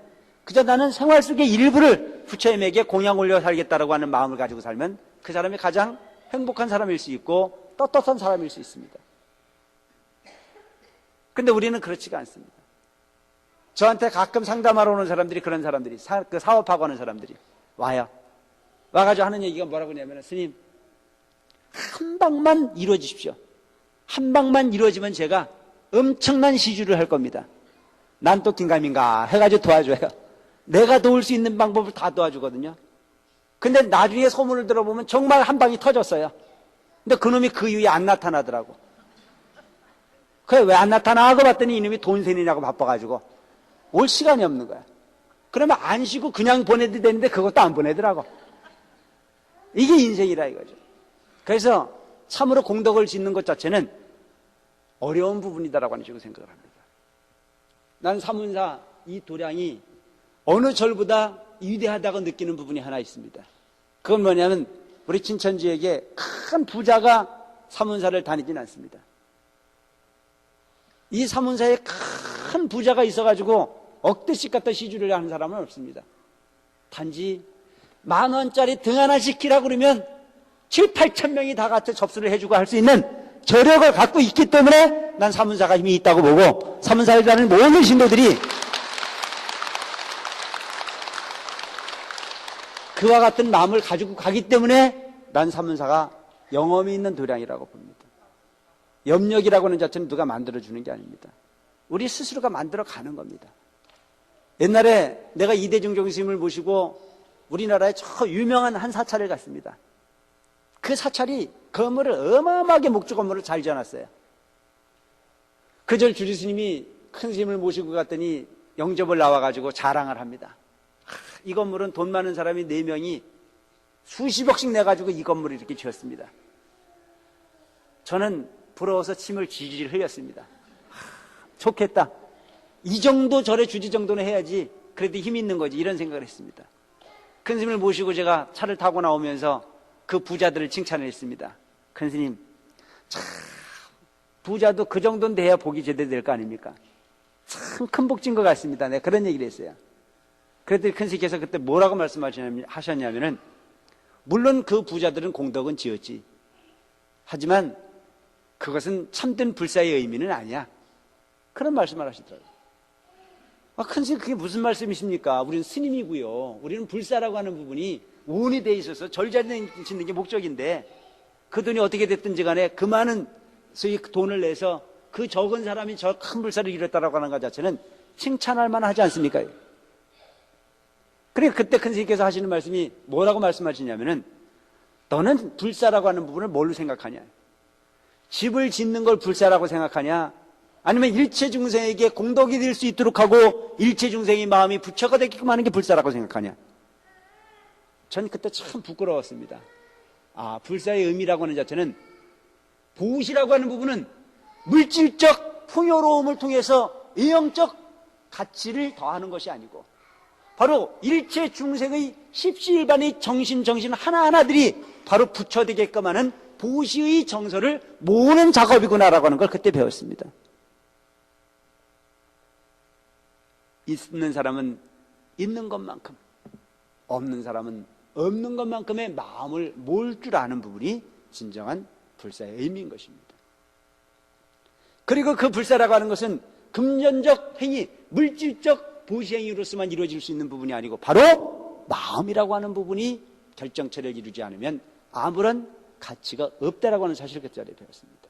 그저 나는 생활 속의 일부를 부처님에게 공양 올려 살겠다라고 하는 마음을 가지고 살면 그 사람이 가장 행복한 사람일 수 있고 떳떳한 사람일 수 있습니다. 근데 우리는 그렇지가 않습니다. 저한테 가끔 상담하러 오는 사람들이 그런 사람들이 사업하고 하는 사람들이 와요. 와가지고 하는 얘기가 뭐라고 하냐면 스님 한 방만 이루어지십시오. 한 방만 이루어지면 제가 엄청난 시주를 할 겁니다. 난 또 긴가민가 해가지고 도와줘요. 내가 도울 수 있는 방법을 다 도와주거든요. 근데 나중에 소문을 들어보면 정말 한 방이 터졌어요. 근데 그놈이 그 이후에 안 나타나더라고. 그래 왜 안 나타나 하고 봤더니 이놈이 돈세느냐고 바빠가지고 올 시간이 없는 거야. 그러면 안 쉬고 그냥 보내도 되는데 그것도 안 보내더라고. 이게 인생이라 이거죠. 그래서 참으로 공덕을 짓는 것 자체는 어려운 부분이다라고 하는 식으로 생각을 합니다. 난 사문사 이 도량이 어느 절보다 위대하다고 느끼는 부분이 하나 있습니다. 그건 뭐냐면 우리 친천지에게 큰 부자가 사문사를 다니진 않습니다. 이 사문사에 큰 부자가 있어가지고 억대씩 갖다 시주를 하는 사람은 없습니다. 단지 10,000원짜리 등 하나 시키라고 그러면 7, 8천 명이 다 같이 접수를 해주고 할 수 있는 저력을 갖고 있기 때문에 난 사문사가 힘이 있다고 보고 사문사에 다니는 모든 신도들이 그와 같은 마음을 가지고 가기 때문에 난 사문사가 영험이 있는 도량이라고 봅니다. 염력이라고 하는 자체는 누가 만들어주는 게 아닙니다. 우리 스스로가 만들어 가는 겁니다. 옛날에 내가 이대중종 스님을 모시고 우리나라에 저 유명한 한 사찰을 갔습니다. 그 사찰이 건물을 어마어마하게 목조 건물을 잘 지어놨어요. 그 절 주지 스님이 큰 스님을 모시고 갔더니 영접을 나와가지고 자랑을 합니다. 이 건물은 돈 많은 사람이 4명이 수십억씩 내가지고 이 건물을 이렇게 지었습니다. 저는 부러워서 침을 질질 흘렸습니다. 좋겠다. 이 정도 절의 주지 정도는 해야지 그래도 힘 있는 거지 이런 생각을 했습니다. 큰 스님을 모시고 제가 차를 타고 나오면서 그 부자들을 칭찬을 했습니다. 큰 스님, 참 부자도 그 정도는 돼야 복이 제대로 될 거 아닙니까? 참 큰 복진 것 같습니다. 내가 그런 얘기를 했어요. 그랬더니 큰 스님께서 그때 뭐라고 말씀하셨냐면은 물론 그 부자들은 공덕은 지었지. 하지만 그것은 참된 불사의 의미는 아니야. 그런 말씀을 하시더라고요. 큰 스님 그게 무슨 말씀이십니까? 우리는 스님이고요. 우리는 불사라고 하는 부분이 운이 돼 있어서 절자리 짓는 게 목적인데 그 돈이 어떻게 됐든지 간에 그 많은 소위 돈을 내서 그 적은 사람이 저 큰 불사를 이뤘다라고 하는 것 자체는 칭찬할 만하지 않습니까? 그러니까 그때 큰 스님께서 하시는 말씀이 뭐라고 말씀하시냐면은 너는 불사라고 하는 부분을 뭘로 생각하냐? 집을 짓는 걸 불사라고 생각하냐? 아니면 일체 중생에게 공덕이 될 수 있도록 하고 일체 중생의 마음이 부처가 되게끔 하는 게 불사라고 생각하냐? 전 그때 참 부끄러웠습니다. 불사의 의미라고 하는 자체는 보시라고 하는 부분은 물질적 풍요로움을 통해서 영적 가치를 더하는 것이 아니고 바로 일체 중생의 십시일반의 정신 하나하나들이 바로 부처되게끔 하는 보시의 정서를 모으는 작업이구나라고 하는 걸 그때 배웠습니다. 있는 사람은 있는 것만큼, 없는 사람은 없는 것만큼의 마음을 모을 줄 아는 부분이 진정한 불사의 의미인 것입니다. 그리고 그 불사라고 하는 것은 금전적 행위, 물질적 보시행위로서만 이루어질 수 있는 부분이 아니고 바로 마음이라고 하는 부분이 결정체를 이루지 않으면 아무런 가치가 없다라고 하는 사실을 그 자리에 배웠습니다.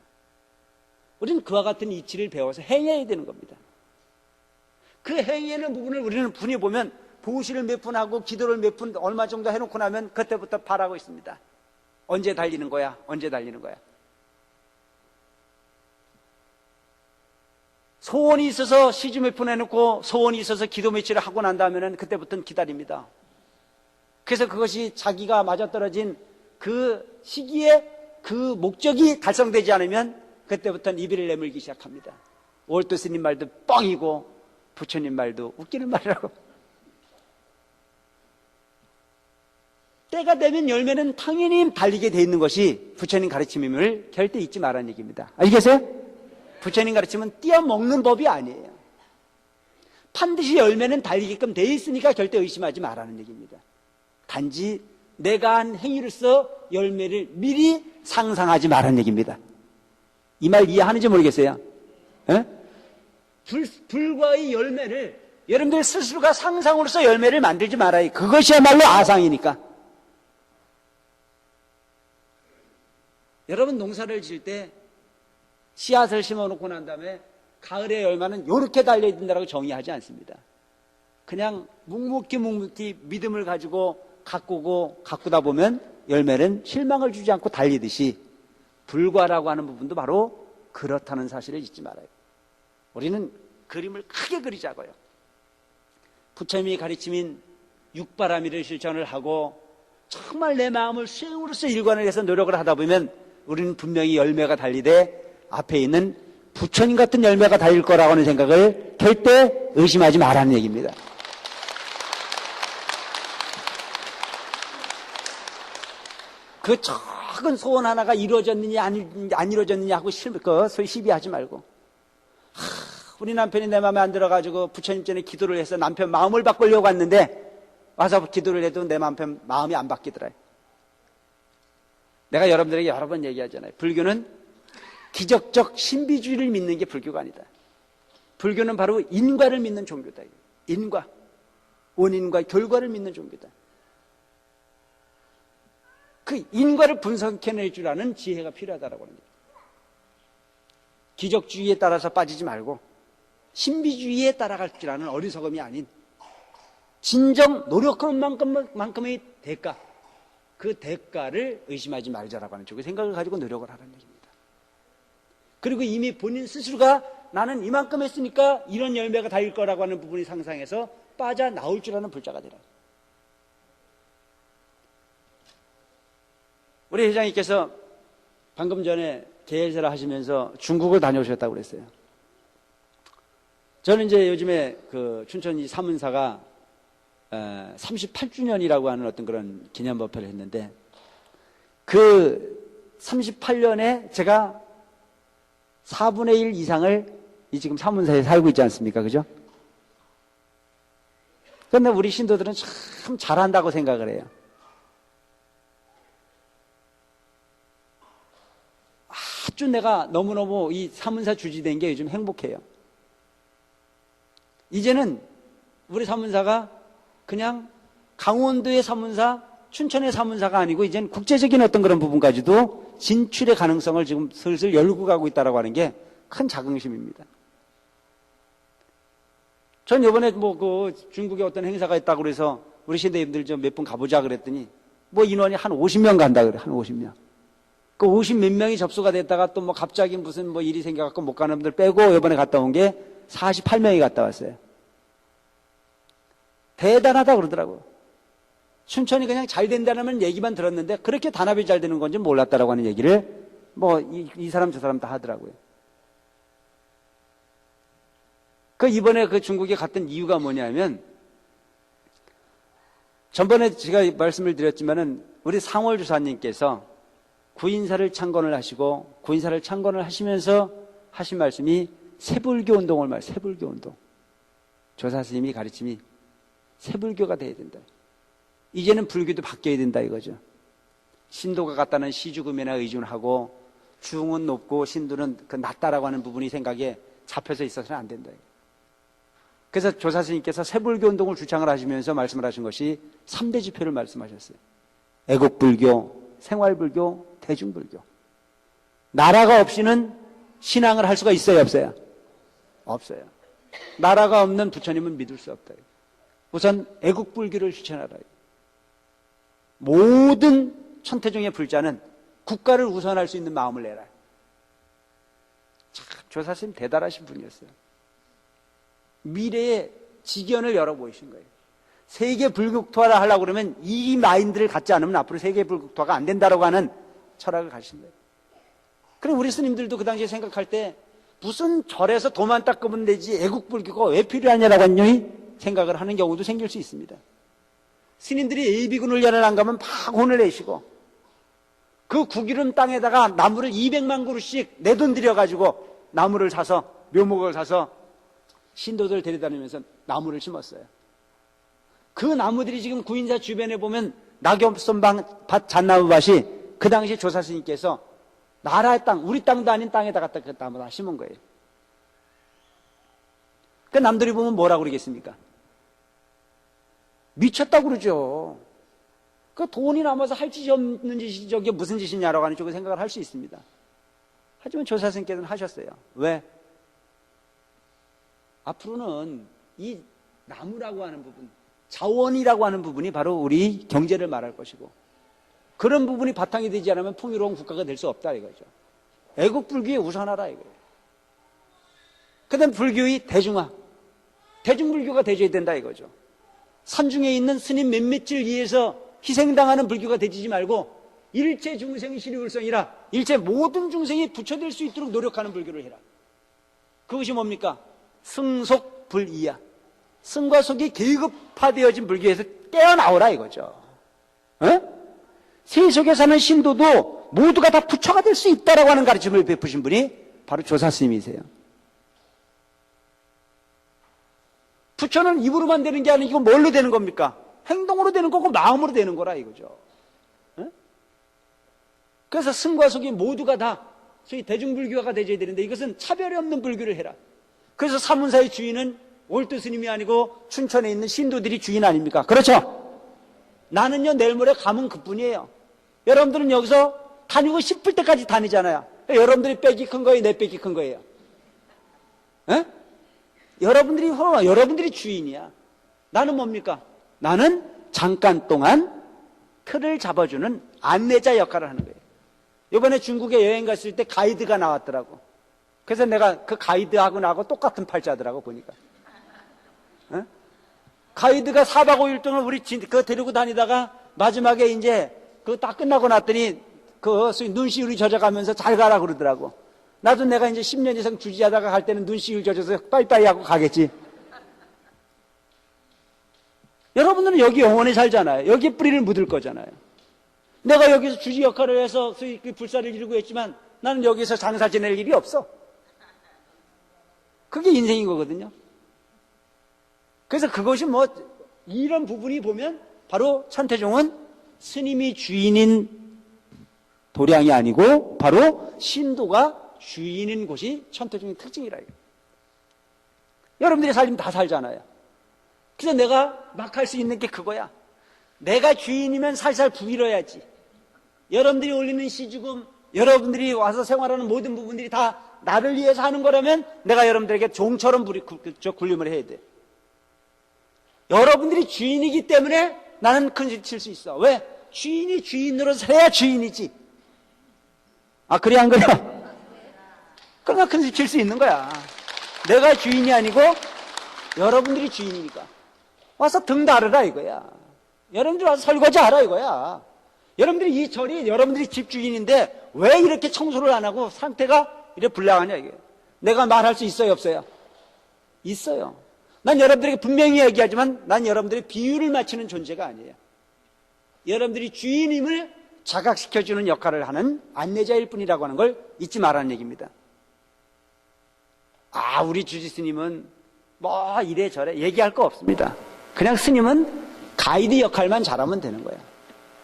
우리는 그와 같은 이치를 배워서 행해야 되는 겁니다. 그 행하는 부분을 우리는 분이 보면 보시를 몇 분 하고 기도를 몇 분 얼마 정도 해놓고 나면 그때부터 바라고 있습니다. 언제 달리는 거야? 언제 달리는 거야? 소원이 있어서 시주 몇 분 해놓고 소원이 있어서 기도 며칠을 하고 난 다음에는 그때부터는 기다립니다. 그래서 그것이 자기가 맞아떨어진 그 시기에 그 목적이 달성되지 않으면 그때부터는 이별을 내물기 시작합니다. 월도 스님 말도 뻥이고 부처님 말도 웃기는 말이라고. 때가 되면 열매는 당연히 달리게 돼 있는 것이 부처님 가르침임을 절대 잊지 말라는 얘기입니다. 알겠어요? 부처님 가르침은 띄어먹는 법이 아니에요. 반드시 열매는 달리게끔 돼 있으니까 절대 의심하지 말라는 얘기입니다. 단지 내가 한 행위로서 열매를 미리 상상하지 말라는 얘기입니다. 이 말 이해하는지 모르겠어요. 에? 불과의 열매를 여러분들 스스로가 상상으로서 열매를 만들지 말아요. 그것이야말로 아상이니까. 여러분 농사를 지을 때 씨앗을 심어놓고 난 다음에 가을에 열매는 이렇게 달려야 된다고 정의하지 않습니다. 그냥 묵묵히 믿음을 가지고 가꾸다 보면 열매는 실망을 주지 않고 달리듯이 불과라고 하는 부분도 바로 그렇다는 사실을 잊지 말아요. 우리는 그림을 크게 그리자고요. 부처님이 가르침인 육바라밀을 실천을 하고 정말 내 마음을 수행으로서 일관을 해서 노력을 하다 보면 우리는 분명히 열매가 달리되 앞에 있는 부처님 같은 열매가 달릴 거라고 하는 생각을 절대 의심하지 말라는 얘기입니다. 그 작은 소원 하나가 이루어졌느냐 안 이루어졌느냐 하고 소위 시비하지 말고 우리 남편이 내 마음에 안 들어가지고 부처님 전에 기도를 해서 남편 마음을 바꾸려고 왔는데 와서 기도를 해도 내 남편 마음이 안 바뀌더라요. 내가 여러분들에게 여러 번 얘기하잖아요. 불교는 기적적 신비주의를 믿는 게 불교가 아니다. 불교는 바로 인과를 믿는 종교다. 인과, 원인과 결과를 믿는 종교다. 그 인과를 분석해낼 줄 아는 지혜가 필요하다고 하는 거예요. 기적주의에 따라서 빠지지 말고 신비주의에 따라갈 줄 아는 어리석음이 아닌 진정 노력한 만큼의 대가, 그 대가를 의심하지 말자라고 하는 쪽의 생각을 가지고 노력을 하라는 얘기입니다. 그리고 이미 본인 스스로가 나는 이만큼 했으니까 이런 열매가 달릴 거라고 하는 부분이 상상해서 빠져나올 줄 아는 불자가 되라. 우리 회장님께서 방금 전에 계열사를 하시면서 중국을 다녀오셨다고 그랬어요. 저는 이제 요즘에 그 춘천이 사문사가 38주년이라고 하는 어떤 그런 기념 법회를 했는데 그 38년에 제가 4분의 1 이상을 이 지금 사문사에 살고 있지 않습니까? 그죠? 그런데 우리 신도들은 참 잘한다고 생각을 해요. 아주 내가 너무너무 이 사문사 주지된 게 요즘 행복해요. 이제는 우리 사문사가 그냥 강원도의 사문사, 춘천의 사문사가 아니고 이제는 국제적인 어떤 그런 부분까지도 진출의 가능성을 지금 슬슬 열고 가고 있다고 하는 게 큰 자긍심입니다. 전 이번에 중국에 어떤 행사가 있다고 그래서 우리 시대인들 좀 몇 분 가보자 그랬더니 인원이 한 50명 간다 그래. 한 50명. 그 50 몇 명이 접수가 됐다가 또 갑자기 무슨 일이 생겨갖고 못 가는 분들 빼고 이번에 갔다 온 게 48명이 갔다 왔어요. 대단하다 그러더라고요. 춘천이 그냥 잘 된다는 얘기만 들었는데 그렇게 단합이 잘 되는 건지 몰랐다라고 하는 얘기를 이 사람 저 사람 다 하더라고요. 이번에 중국에 갔던 이유가 뭐냐면, 전번에 제가 말씀을 드렸지만은 우리 상월 주사님께서 구인사를 창건을 하시고, 구인사를 창건을 하시면서 하신 말씀이 세불교 운동을 세불교 운동. 조사 스님이 가르침이 세불교가 돼야 된다. 이제는 불교도 바뀌어야 된다 이거죠. 신도가 갖다는 시주금이나 의존하고 중은 높고 신도는 낮다라고 하는 부분이 생각에 잡혀서 있어서는 안 된다. 그래서 조사 스님께서 세불교 운동을 주창을 하시면서 말씀을 하신 것이 3대 지표를 말씀하셨어요. 애국불교, 생활불교, 대중불교. 나라가 없이는 신앙을 할 수가 있어요, 없어요? 없어요. 나라가 없는 부처님은 믿을 수 없다. 우선 애국불교를 실천하라. 모든 천태종의 불자는 국가를 우선할 수 있는 마음을 내라. 참 조사 스님 대단하신 분이었어요. 미래의 지견을 열어보이신 거예요. 세계 불국토화를 하려고 그러면 이 마인드를 갖지 않으면 앞으로 세계 불국토화가 안 된다라고 하는 철학을 가신 거예요. 그럼 우리 스님들도 그 당시에 생각할 때 무슨 절에서 도만 닦으면 되지 애국불교가 왜 필요하냐라고 하는 생각을 하는 경우도 생길 수 있습니다. 스님들이 예비군훈련을 안 가면 막 혼을 내시고 그 구기름 땅에다가 나무를 200만 그루씩 내 돈 들여가지고 나무를 사서 묘목을 사서 신도들 데려다니면서 나무를 심었어요. 그 나무들이 지금 구인사 주변에 보면 낙엽선방 밭 잣나무밭이 그 당시 조사 스님께서 나라의 땅, 우리 땅도 아닌 땅에다 갖다 그 나무를 심은 거예요. 그 남들이 보면 뭐라고 그러겠습니까? 미쳤다고 그러죠. 그 돈이 남아서 할 짓이 없는 짓이 저게 무슨 짓이냐라고 하는 쪽으로 생각을 할 수 있습니다. 하지만 조사 스님께서는 하셨어요. 왜? 앞으로는 이 나무라고 하는 부분, 자원이라고 하는 부분이 바로 우리 경제를 말할 것이고 그런 부분이 바탕이 되지 않으면 풍요로운 국가가 될 수 없다 이거죠. 애국불교에 우선하라 이거예요. 그 다음 불교의 대중화, 대중불교가 되져야 된다 이거죠. 산중에 있는 스님 몇몇을 위해서 희생당하는 불교가 되지 말고 일체 중생이 시리울성이라 일체 모든 중생이 부처될 수 있도록 노력하는 불교를 해라. 그것이 뭡니까? 승속불이야. 승과 속이 계급화되어진 불교에서 깨어나오라 이거죠. 세속에 사는 신도도 모두가 다 부처가 될 수 있다라고 하는 가르침을 베푸신 분이 바로 조사 스님이세요. 부처는 입으로만 되는 게 아니고 뭘로 되는 겁니까? 행동으로 되는 거고 마음으로 되는 거라 이거죠. 그래서 승과 속이 모두가 다 소위 대중불교가 되져야 되는데 이것은 차별이 없는 불교를 해라. 그래서 사문사의 주인은 올드 스님이 아니고 춘천에 있는 신도들이 주인 아닙니까? 그렇죠? 나는요 내일 모레 가면 그뿐이에요. 여러분들은 여기서 다니고 싶을 때까지 다니잖아요. 여러분들이 빽이 큰 거예요? 내 빽이 큰 거예요? 여러분들이 주인이야. 나는 뭡니까? 나는 잠깐 동안 틀을 잡아주는 안내자 역할을 하는 거예요. 이번에 중국에 여행 갔을 때 가이드가 나왔더라고. 그래서 내가 그 가이드하고 나하고 똑같은 팔자더라고 보니까. 가이드가 4박 5일 동안 우리 그거 데리고 다니다가 마지막에 이제 그거 딱 끝나고 났더니 눈시울이 젖어가면서 잘 가라 그러더라고. 나도 내가 이제 10년 이상 주지하다가 갈 때는 눈시울 젖어서 빠이빠이 하고 가겠지. 여러분들은 여기 영원히 살잖아요. 여기에 뿌리를 묻을 거잖아요. 내가 여기서 주지 역할을 해서 불사를 이루고 했지만 나는 여기서 장사 지낼 일이 없어. 그게 인생인 거거든요. 그래서 그것이 이런 부분이 보면 바로 천태종은 스님이 주인인 도량이 아니고 바로 신도가 주인인 곳이 천태종의 특징이라. 여러분들이 살면 다 살잖아요. 그래서 내가 막 할 수 있는 게 그거야. 내가 주인이면 살살 부빌어야지. 여러분들이 올리는 시주금, 여러분들이 와서 생활하는 모든 부분들이 다 나를 위해서 하는 거라면 내가 여러분들에게 종처럼 굴림을 해야 돼. 여러분들이 주인이기 때문에 나는 큰소리 칠 수 있어. 왜? 주인이 주인으로서 해야 주인이지. 그래 안 그래? 그러니까 큰소리 칠 수 있는 거야. 내가 주인이 아니고 여러분들이 주인이니까. 와서 등 다르라 이거야. 여러분들 와서 설거지 하라 이거야. 여러분들이 이 절이 여러분들이 집 주인인데 왜 이렇게 청소를 안 하고 상태가 이렇게 불량하냐 이게. 내가 말할 수 있어요 없어요? 있어요. 난 여러분들에게 분명히 얘기하지만 난 여러분들의 비유를 맞추는 존재가 아니에요. 여러분들이 주인임을 자각시켜주는 역할을 하는 안내자일 뿐이라고 하는 걸 잊지 말라는 얘기입니다. 우리 주지 스님은 뭐 이래저래 얘기할 거 없습니다. 그냥 스님은 가이드 역할만 잘하면 되는 거예요.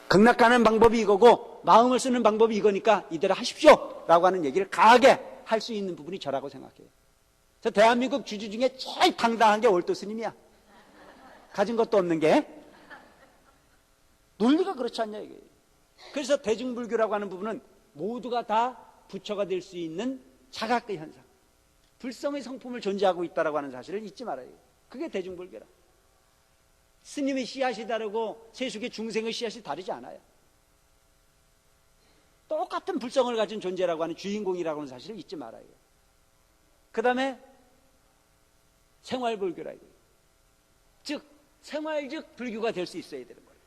극락가는 방법이 이거고 마음을 쓰는 방법이 이거니까 이대로 하십시오 라고 하는 얘기를 강하게 할 수 있는 부분이 저라고 생각해요. 저 대한민국 주주 중에 제일 당당한 게 올도 스님이야. 가진 것도 없는 게. 논리가 그렇지 않냐 이게. 그래서 대중불교라고 하는 부분은 모두가 다 부처가 될 수 있는 자각의 현상, 불성의 성품을 존재하고 있다고 하는 사실을 잊지 말아요. 그게 대중불교라. 스님의 씨앗이 다르고 세속의 중생의 씨앗이 다르지 않아요. 똑같은 불성을 가진 존재라고 하는 주인공이라고 하는 사실을 잊지 말아요. 그 다음에 생활불교라 이거예요. 즉 생활적 불교가 될 수 있어야 되는 거예요.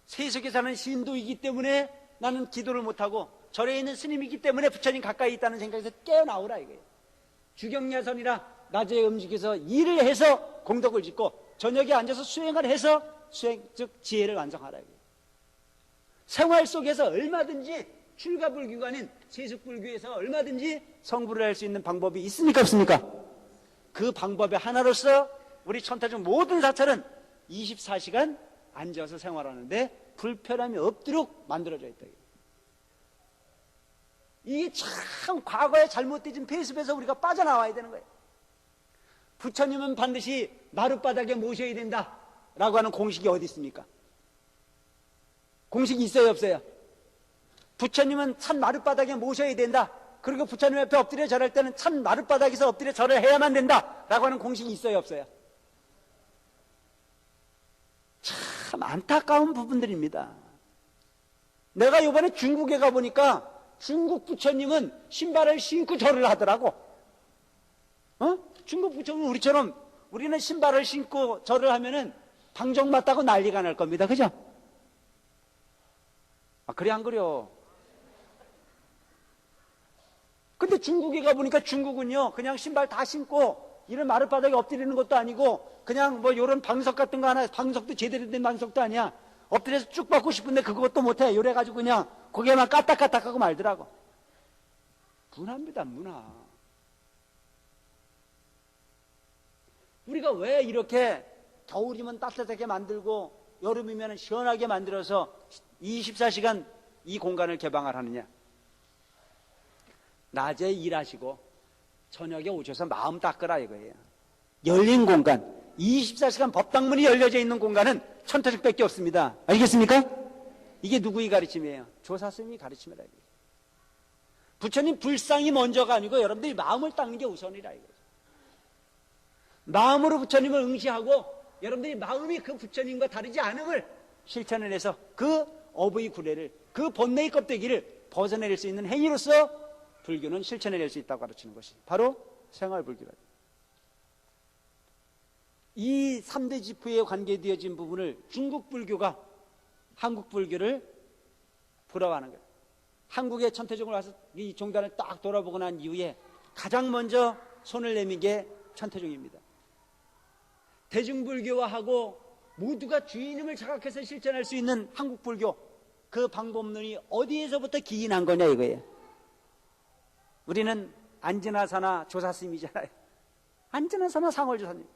세속에 사는 신도이기 때문에 나는 기도를 못하고 절에 있는 스님이기 때문에 부처님 가까이 있다는 생각에서 깨어나오라 이거예요. 주경야선이라 낮에 움직여서 일을 해서 공덕을 짓고 저녁에 앉아서 수행을 해서 즉 지혜를 완성하라 이거예요. 생활 속에서 얼마든지 출가불교가 아닌 세속불교에서 얼마든지 성불을 할 수 있는 방법이 있습니까 없습니까? 그 방법의 하나로서 우리 천타중 모든 사찰은 24시간 앉아서 생활하는데 불편함이 없도록 만들어져 있다. 이게 참 과거에 잘못된 폐습에서 우리가 빠져나와야 되는 거예요. 부처님은 반드시 마룻바닥에 모셔야 된다 라고 하는 공식이 어디 있습니까? 공식이 있어요 없어요? 부처님은 참 마룻바닥에 모셔야 된다. 그리고 부처님 옆에 엎드려 절할 때는 참 마룻바닥에서 엎드려 절을 해야만 된다 라고 하는 공식이 있어요 없어요? 참 안타까운 부분들입니다. 내가 이번에 중국에 가보니까 중국 부처님은 신발을 신고 절을 하더라고. 중국 부처님은 우리처럼 우리는 신발을 신고 절을 하면은 방정맞다고 난리가 날 겁니다. 그죠? 그래 안 그래요? 근데 중국에 가보니까 중국은요 그냥 신발 다 신고 이런 마룻바닥에 엎드리는 것도 아니고 그냥 뭐 요런 방석 같은 거 하나, 방석도 제대로 된 방석도 아니야. 엎드려서 쭉 받고 싶은데 그것도 못해. 요래가지고 그냥 고개만 까딱까딱하고 말더라고. 문화입니다, 문화. 우리가 왜 이렇게 겨울이면 따뜻하게 만들고 여름이면 시원하게 만들어서 24시간 이 공간을 개방을 하느냐? 낮에 일하시고 저녁에 오셔서 마음 닦으라 이거예요. 열린 공간, 24시간 법당문이 열려져 있는 공간은 천타죽밖에 없습니다. 알겠습니까? 이게 누구의 가르침이에요? 조사스님이 가르침이라 이거예요. 부처님 불상이 먼저가 아니고 여러분들이 마음을 닦는 게 우선이라 이거예요. 마음으로 부처님을 응시하고 여러분들이 마음이 그 부처님과 다르지 않음을 실천을 해서 그 어부의 구례를, 그 번뇌의 껍데기를 벗어낼 수 있는 행위로서 불교는 실천해낼 수 있다고 가르치는 것이 바로 생활불교다. 이 3대 지표에 관계되어진 부분을 중국 불교가 한국 불교를 부러워하는 거예요. 한국의 천태종을 와서 이 종단을 딱 돌아보고 난 이후에 가장 먼저 손을 내민 게 천태종입니다. 대중불교화하고 모두가 주인임을 자각해서 실천할 수 있는 한국 불교, 그 방법론이 어디에서부터 기인한 거냐 이거예요. 우리는 안진하사나 조사스님이잖아요. 안진하사나 상월조사님.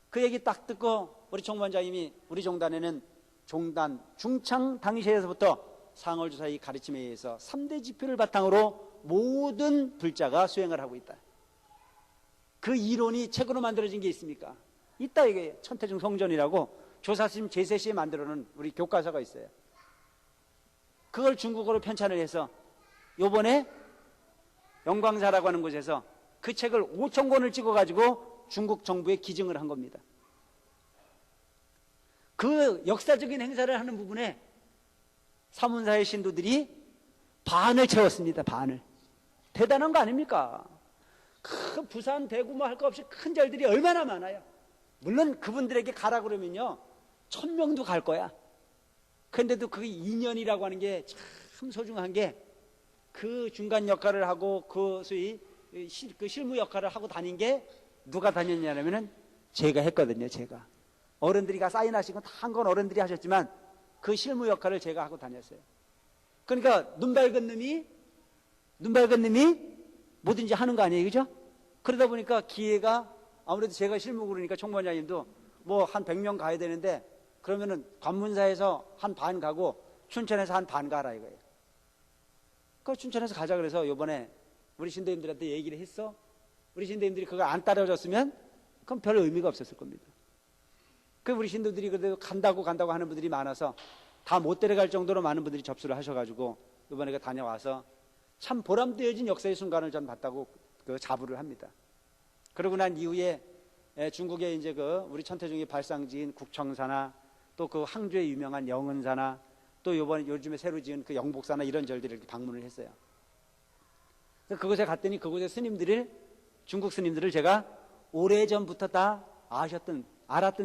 그 얘기 딱 듣고 우리 총무원장님이 우리 종단에는 종단 중창 당시에서부터 상월조사의 가르침에 의해서 3대 지표를 바탕으로 모든 불자가 수행을 하고 있다. 그 이론이 책으로 만들어진 게 있습니까? 있다 이게 천태중 성전이라고 조사스님 제3시에 만들어놓은 우리 교과서가 있어요. 그걸 중국어로 편찬을 해서 요번에 영광사라고 하는 곳에서 그 책을 5천 권을 찍어가지고 중국 정부에 기증을 한 겁니다. 그 역사적인 행사를 하는 부분에 사문사의 신도들이 반을 채웠습니다. 반을. 대단한 거 아닙니까? 그 부산, 대구 뭐 할 거 없이 큰 절들이 얼마나 많아요. 물론 그분들에게 가라 그러면요 1000명도 갈 거야. 그런데도 그 인연이라고 하는 게 참 소중한 게 그 중간 역할을 하고 그 소위 그 실무 역할을 하고 다닌 게 누가 다녔냐면은 제가 했거든요. 제가 어른들이 가 사인하신 건 다 한 건 어른들이 하셨지만 그 실무 역할을 제가 하고 다녔어요. 그러니까 눈 밝은 놈이 뭐든지 하는 거 아니에요, 그죠? 그러다 보니까 기회가 아무래도 제가 실무 그러니까 총무장님도 뭐 한 100명 가야 되는데 그러면은 관문사에서 한 반 가고 춘천에서 한 반 가라 이거예요. 그 춘천에서 가자 그래서 요번에 우리 신도님들한테 얘기를 했어. 우리 신도님들이 그거 안 따라줬으면 그럼 별 의미가 없었을 겁니다. 그 우리 신도들이 그래도 간다고 하는 분들이 많아서 다 못 데려갈 정도로 많은 분들이 접수를 하셔가지고 이번에 다녀와서 참 보람되어진 역사의 순간을 전 봤다고 그 자부를 합니다. 그러고 난 이후에 중국의 이제 그 우리 천태종의 발상지인 국청사나 또 그 항주의 유명한 영은사나 또 요즘에 새로 지은 그 영복사나 이런 절들을 이렇게 방문을 했어요. 그곳에 갔더니 그곳의 스님들을 중국 스님들을 제가 오래전부터 다 알았던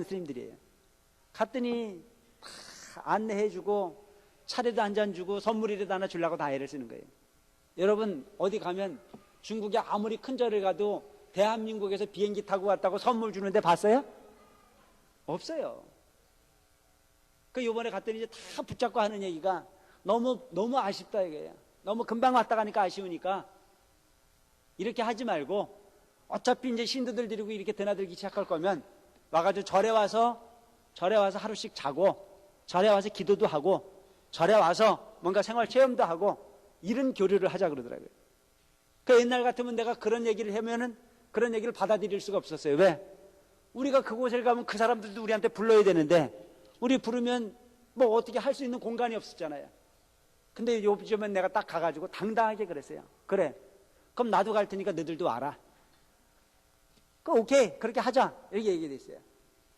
스님들이에요. 갔더니 다 안내해주고 차례도 한 잔 주고 선물이라도 하나 주려고 다 애를 쓰는 거예요. 여러분 어디 가면 중국에 아무리 큰 절을 가도 대한민국에서 비행기 타고 왔다고 선물 주는데 봤어요? 없어요. 그 요번에 갔더니 이제 다 붙잡고 하는 얘기가 너무 아쉽다 이거예요. 너무 금방 왔다 가니까 아쉬우니까 이렇게 하지 말고 어차피 이제 신도들 데리고 이렇게 드나들기 시작할 거면 와가지고 절에 와서 하루씩 자고 절에 와서 기도도 하고 절에 와서 뭔가 생활 체험도 하고 이런 교류를 하자 그러더라고요. 그 옛날 같으면 내가 그런 얘기를 하면은 그런 얘기를 받아들일 수가 없었어요. 왜? 우리가 그곳을 가면 그 사람들도 우리한테 불러야 되는데 우리 부르면 뭐 어떻게 할 수 있는 공간이 없었잖아요. 근데 요즘엔 내가 딱 가가지고 당당하게 그랬어요. 그래, 그럼 나도 갈 테니까 너희들도 와라. 오케이, 그렇게 하자 이렇게 얘기됐어요.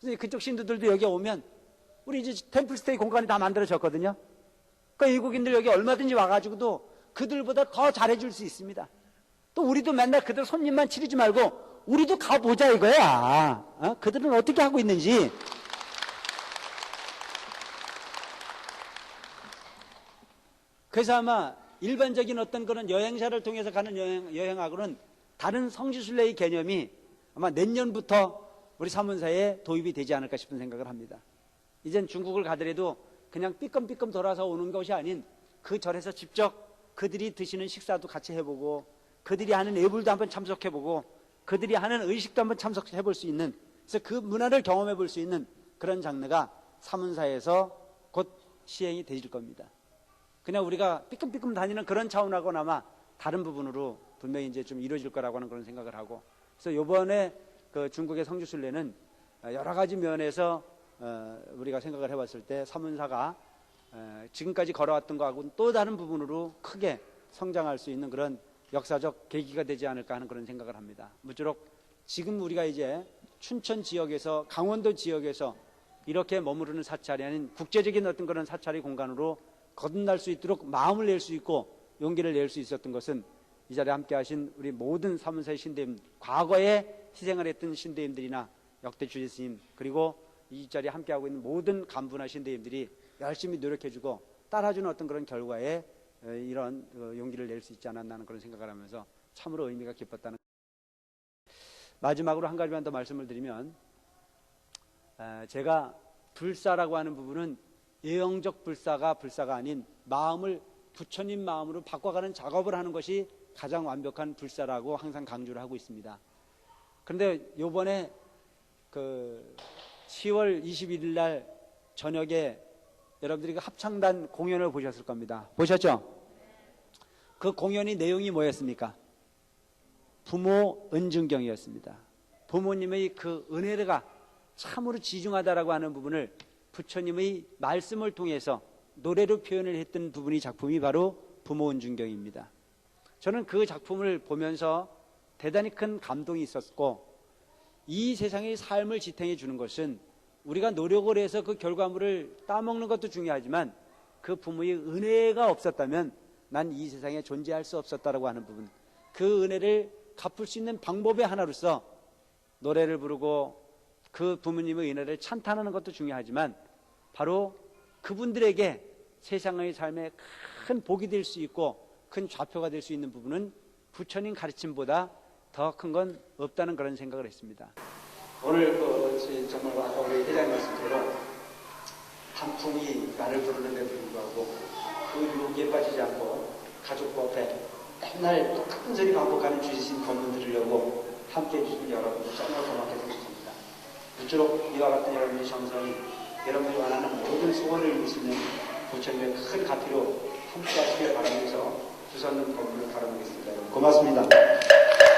그래서 그쪽 신도들도 여기 오면 우리 이제 템플스테이 공간이 다 만들어졌거든요. 그러니까 외국인들 여기 얼마든지 와가지고도 그들보다 더 잘해줄 수 있습니다. 또 우리도 맨날 그들 손님만 치르지 말고 우리도 가보자 이거야. 그들은 어떻게 하고 있는지. 그래서 아마 일반적인 어떤 그런 여행사를 통해서 가는 여행하고는 다른 성지순례의 개념이 아마 내년부터 우리 사문사에 도입이 되지 않을까 싶은 생각을 합니다. 이젠 중국을 가더라도 그냥 삐끔삐끔 돌아서 오는 것이 아닌 그 절에서 직접 그들이 드시는 식사도 같이 해보고 그들이 하는 예불도 한번 참석해보고 그들이 하는 의식도 한번 참석해볼 수 있는, 그래서 그 문화를 경험해볼 수 있는 그런 장르가 사문사에서 곧 시행이 되질 겁니다. 그냥 우리가 삐끔삐끔 다니는 그런 차원하고나마 다른 부분으로 분명히 이제 좀 이루어질 거라고 하는 그런 생각을 하고, 그래서 요번에 그 중국의 성지순례는 여러 가지 면에서 우리가 생각을 해봤을 때 사문사가 지금까지 걸어왔던 것하고는 또 다른 부분으로 크게 성장할 수 있는 그런 역사적 계기가 되지 않을까 하는 그런 생각을 합니다. 무쪼록 지금 우리가 이제 춘천 지역에서 강원도 지역에서 이렇게 머무르는 사찰이 아닌 국제적인 어떤 그런 사찰의 공간으로 거듭날 수 있도록 마음을 낼 수 있고 용기를 낼 수 있었던 것은 이 자리에 함께 하신 우리 모든 사문사의 신대임, 과거에 희생을 했던 신대임들이나 역대 주지스님, 그리고 이 자리에 함께하고 있는 모든 간부나 신대임들이 열심히 노력해주고 따라주는 어떤 그런 결과에 이런 용기를 낼 수 있지 않았나 하는 그런 생각을 하면서 참으로 의미가 깊었다는. 마지막으로 한 가지만 더 말씀을 드리면, 제가 불사라고 하는 부분은 예형적 불사가 아닌 마음을 부처님 마음으로 바꿔가는 작업을 하는 것이 가장 완벽한 불사라고 항상 강조를 하고 있습니다. 그런데 요번에 그 10월 21일 날 저녁에 여러분들이 그 합창단 공연을 보셨을 겁니다. 보셨죠? 그 공연의 내용이 뭐였습니까? 부모 은중경이었습니다. 부모님의 그 은혜가 참으로 지중하다라고 하는 부분을 부처님의 말씀을 통해서 노래로 표현을 했던 부분이 작품이 바로 부모 은중경입니다. 저는 그 작품을 보면서 대단히 큰 감동이 있었고, 이 세상의 삶을 지탱해 주는 것은 우리가 노력을 해서 그 결과물을 따먹는 것도 중요하지만 그 부모의 은혜가 없었다면 난 이 세상에 존재할 수 없었다라고 하는 부분, 그 은혜를 갚을 수 있는 방법의 하나로서 노래를 부르고 그 부모님의 은혜를 찬탄하는 것도 중요하지만 바로 그분들에게 세상의 삶에 큰 복이 될 수 있고 큰 좌표가 될 수 있는 부분은 부처님 가르침보다 더 큰 건 없다는 그런 생각을 했습니다. 오늘 정말 아까 우리 회장님 말씀대로 단풍이 나를 부르는데도 불구하고 그 유혹에 빠지지 않고 가족과 앞에 맨날 똑같은 소리 반복하는 주신 법문 들으려고 함께해 주신 여러분들 정말 고맙게 생각합니다. 무쪼록 이와 같은 여러분의 정성이 여러분이 원하는 모든 소원을 이루시는 부처님의 큰 가피로 함께 하시길 바라면서 두서는 법문을 바라보겠습니다. 고맙습니다.